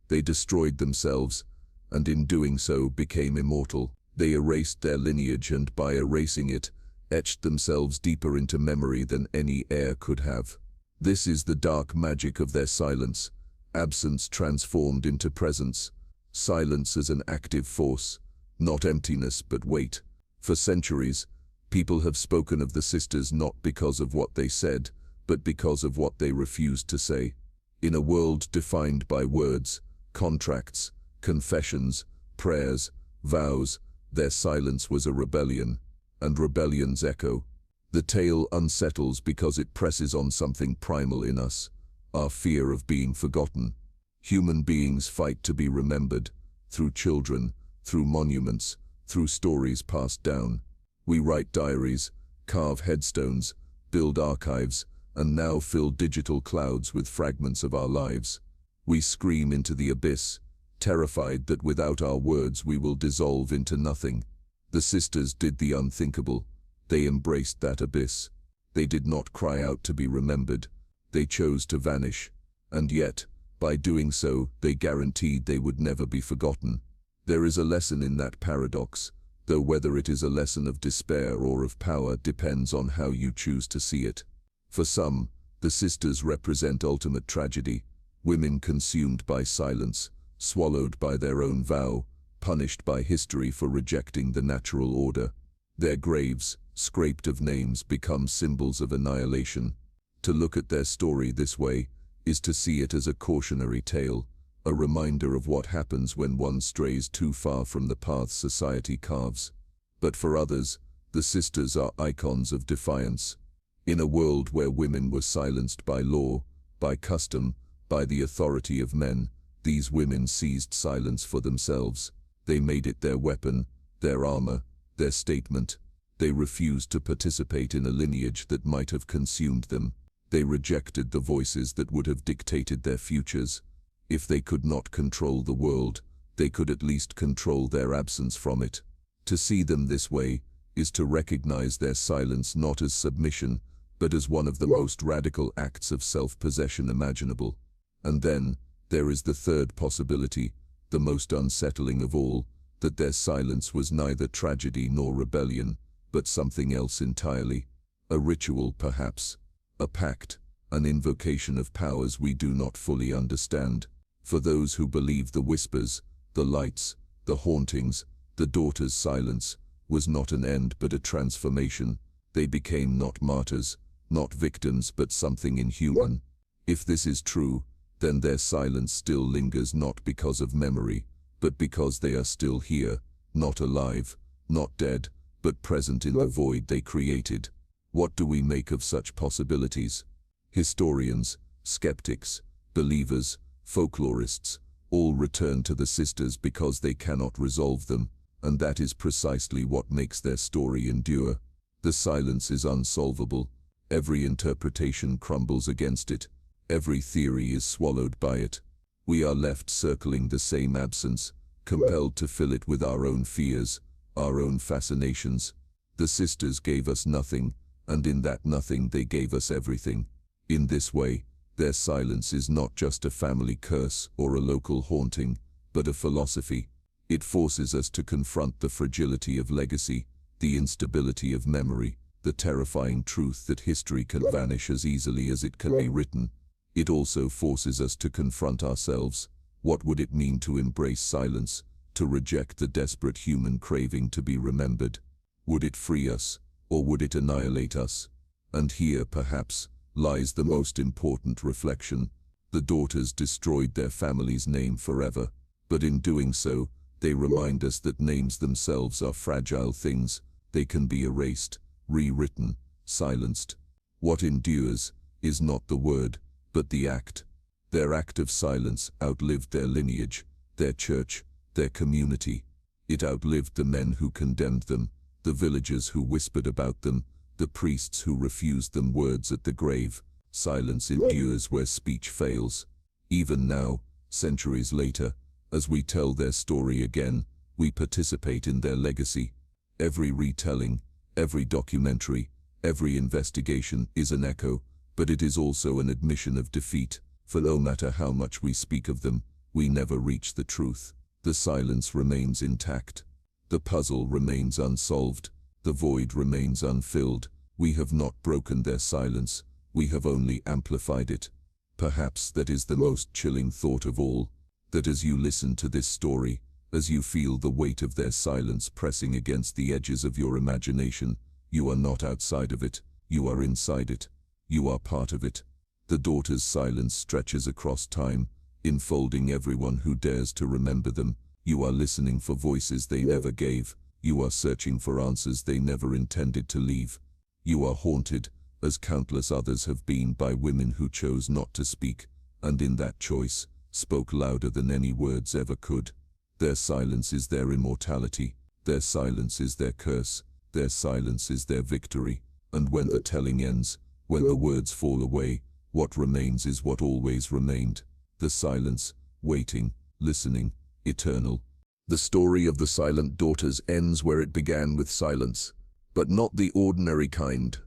They destroyed themselves, and in doing so became immortal. They erased their lineage and by erasing it, etched themselves deeper into memory than any heir could have. This is the dark magic of their silence, absence transformed into presence, silence as an active force, not emptiness but weight. For centuries, people have spoken of the sisters not because of what they said, but because of what they refused to say. In a world defined by words, contracts, confessions, prayers, vows, their silence was a rebellion, and rebellions echo. The tale unsettles because it presses on something primal in us, our fear of being forgotten. Human beings fight to be remembered, through children, through monuments, through stories passed down. We write diaries, carve headstones, build archives, and now fill digital clouds with fragments of our lives. We scream into the abyss, terrified that without our words we will dissolve into nothing. The sisters did the unthinkable. They embraced that abyss. They did not cry out to be remembered. They chose to vanish. And yet, by doing so, they guaranteed they would never be forgotten. There is a lesson in that paradox. though whether it is a lesson of despair or of power depends on how you choose to see it. For some, the sisters represent ultimate tragedy, women consumed by silence, swallowed by their own vow, punished by history for rejecting the natural order. Their graves, scraped of names, become symbols of annihilation. To look at their story this way is to see it as a cautionary tale, a reminder of what happens when one strays too far from the path society carves. But for others, the sisters are icons of defiance. In a world where women were silenced by law, by custom, by the authority of men, these women seized silence for themselves. They made it their weapon, their armor, their statement. They refused to participate in a lineage that might have consumed them. They rejected the voices that would have dictated their futures. If they could not control the world, they could at least control their absence from it. To see them this way is to recognize their silence not as submission, but as one of the most radical acts of self-possession imaginable. And then, there is the third possibility, the most unsettling of all, that their silence was neither tragedy nor rebellion, but something else entirely. A ritual, perhaps. A pact, an invocation of powers we do not fully understand. For those who believe the whispers, the lights, the hauntings, the daughter's silence was not an end but a transformation. They became not martyrs, not victims, but something inhuman. If this is true, then their silence still lingers not because of memory, but because they are still here, not alive, not dead, but present in the void they created. What do we make of such possibilities? Historians, skeptics, believers, folklorists, all return to the sisters because they cannot resolve them, and that is precisely what makes their story endure. The silence is unsolvable. Every interpretation crumbles against it. Every theory is swallowed by it. We are left circling the same absence, compelled to fill it with our own fears, our own fascinations. The sisters gave us nothing, and in that nothing they gave us everything. In this way, their silence is not just a family curse or a local haunting, but a philosophy. It forces us to confront the fragility of legacy, the instability of memory, the terrifying truth that history can vanish as easily as it can be written. It also forces us to confront ourselves. What would it mean to embrace silence, to reject the desperate human craving to be remembered? Would it free us, or would it annihilate us? And here, perhaps, lies the most important reflection. The daughters destroyed their family's name forever, but in doing so, they remind us that names themselves are fragile things. They can be erased, rewritten, silenced. What endures is not the word, but the act. Their act of silence outlived their lineage, their church, their community. It outlived the men who condemned them, the villagers who whispered about them, the priests who refused them words at the grave. Silence endures where speech fails. Even now, centuries later, as we tell their story again, we participate in their legacy. Every retelling, every documentary, every investigation is an echo, but it is also an admission of defeat, for no matter how much we speak of them, we never reach the truth. The silence remains intact. The puzzle remains unsolved. The void remains unfilled. We have not broken their silence, we have only amplified it. Perhaps that is the most chilling thought of all, that as you listen to this story, as you feel the weight of their silence pressing against the edges of your imagination, you are not outside of it, you are inside it. You are part of it. The daughter's silence stretches across time, enfolding everyone who dares to remember them. You are listening for voices they never gave. You are searching for answers they never intended to leave. You are haunted, as countless others have been, by women who chose not to speak, and in that choice, spoke louder than any words ever could. Their silence is their immortality. Their silence is their curse. Their silence is their victory. And when the telling ends, when the words fall away, what remains is what always remained. The silence, waiting, listening, eternal. The story of the silent daughters ends where it began, with silence, but not the ordinary kind,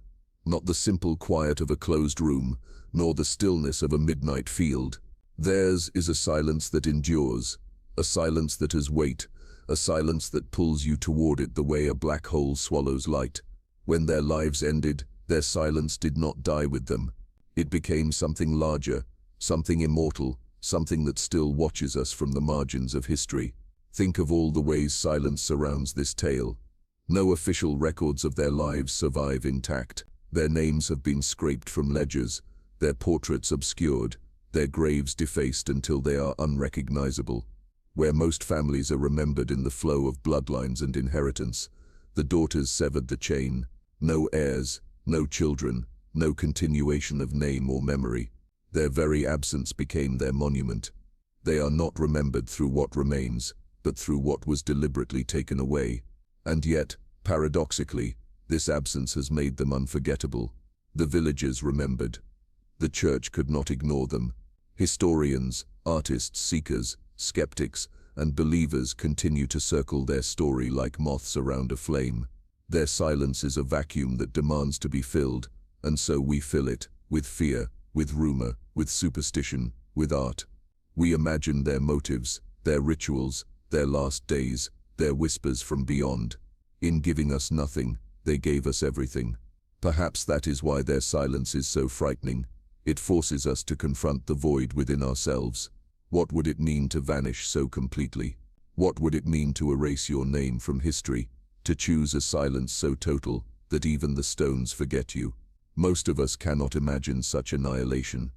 not the simple quiet of a closed room, nor the stillness of a midnight field. Theirs is a silence that endures, a silence that has weight, a silence that pulls you toward it the way a black hole swallows light. When their lives ended, their silence did not die with them. It became something larger, something immortal, something that still watches us from the margins of history. Think of all the ways silence surrounds this tale. No official records of their lives survive intact. Their names have been scraped from ledgers, their portraits obscured, their graves defaced until they are unrecognizable. Where most families are remembered in the flow of bloodlines and inheritance, the daughters severed the chain. No heirs, no children, no continuation of name or memory. Their very absence became their monument. They are not remembered through what remains, but through what was deliberately taken away. And yet, paradoxically, this absence has made them unforgettable. The villagers remembered. The church could not ignore them. Historians, artists, seekers, skeptics, and believers continue to circle their story like moths around a flame. Their silence is a vacuum that demands to be filled, and so we fill it, with fear, with rumor, with superstition, with art. We imagine their motives, their rituals, their last days, their whispers from beyond. In giving us nothing, they gave us everything. Perhaps that is why their silence is so frightening. It forces us to confront the void within ourselves. What would it mean to vanish so completely? What would it mean to erase your name from history? To choose a silence so total that even the stones forget you? Most of us cannot imagine such annihilation.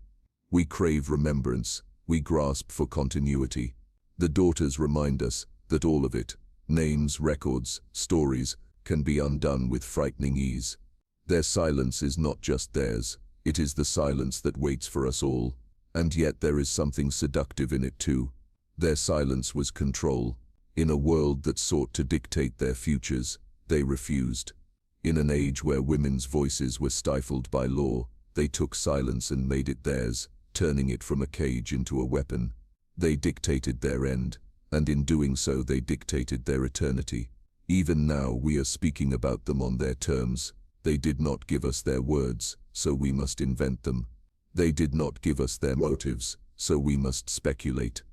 We crave remembrance. We grasp for continuity. The daughters remind us that all of it, names, records, stories, can be undone with frightening ease. Their silence is not just theirs. It is the silence that waits for us all. And yet there is something seductive in it too. Their silence was control. In a world that sought to dictate their futures, they refused. In an age where women's voices were stifled by law, they took silence and made it theirs, turning it from a cage into a weapon. They dictated their end, and in doing so they dictated their eternity. Even now we are speaking about them on their terms. They did not give us their words, so we must invent them. They did not give us their motives, so we must speculate.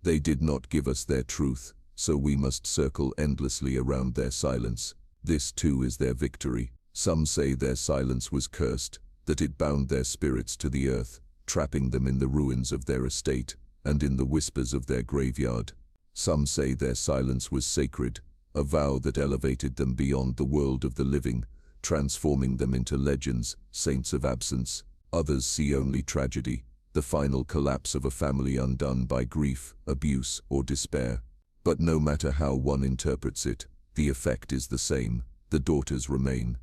They did not give us their truth, so we must circle endlessly around their silence. This too is their victory. Some say their silence was cursed, that it bound their spirits to the earth, trapping them in the ruins of their estate and in the whispers of their graveyard. Some say their silence was sacred, a vow that elevated them beyond the world of the living, transforming them into legends, saints of absence. Others see only tragedy, the final collapse of a family undone by grief, abuse, or despair. But no matter how one interprets it, the effect is the same. The daughters remain.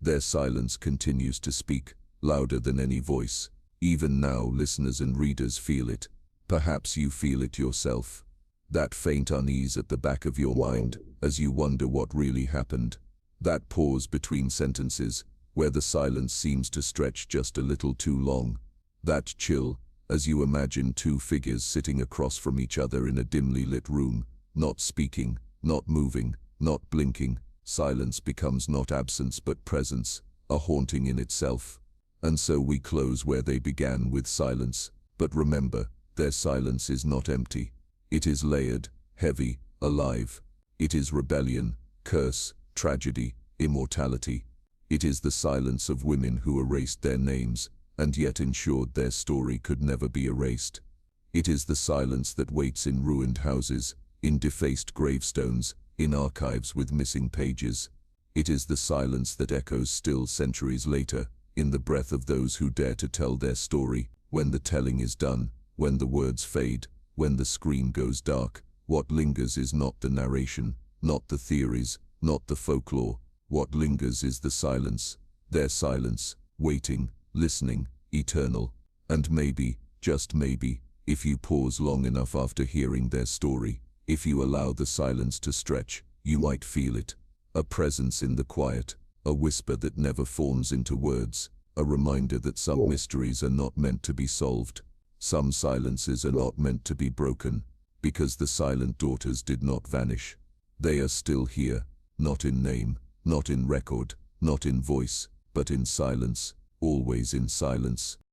Their silence continues to speak, louder than any voice. Even now, listeners and readers feel it. Perhaps you feel it yourself. That faint unease at the back of your mind, as you wonder what really happened. That pause between sentences, where the silence seems to stretch just a little too long. That chill, as you imagine two figures sitting across from each other in a dimly lit room, not speaking, not moving, not blinking. Silence becomes not absence but presence, a haunting in itself. And so we close where they began, with silence. But remember, their silence is not empty. It is layered, heavy, alive. It is rebellion, curse, tragedy, immortality. It is the silence of women who erased their names, and yet ensured their story could never be erased. It is the silence that waits in ruined houses, in defaced gravestones, in archives with missing pages. It is the silence that echoes still centuries later, in the breath of those who dare to tell their story. When the telling is done, when the words fade, when the screen goes dark, what lingers is not the narration, not the theories, not the folklore. What lingers is the silence, their silence, waiting, listening, eternal. And maybe, just maybe, if you pause long enough after hearing their story, if you allow the silence to stretch, you might feel it. A presence in the quiet, a whisper that never forms into words, a reminder that some mysteries are not meant to be solved. Some silences are not meant to be broken, because the silent daughters did not vanish. They are still here, not in name, not in record, not in voice, but in silence, always in silence.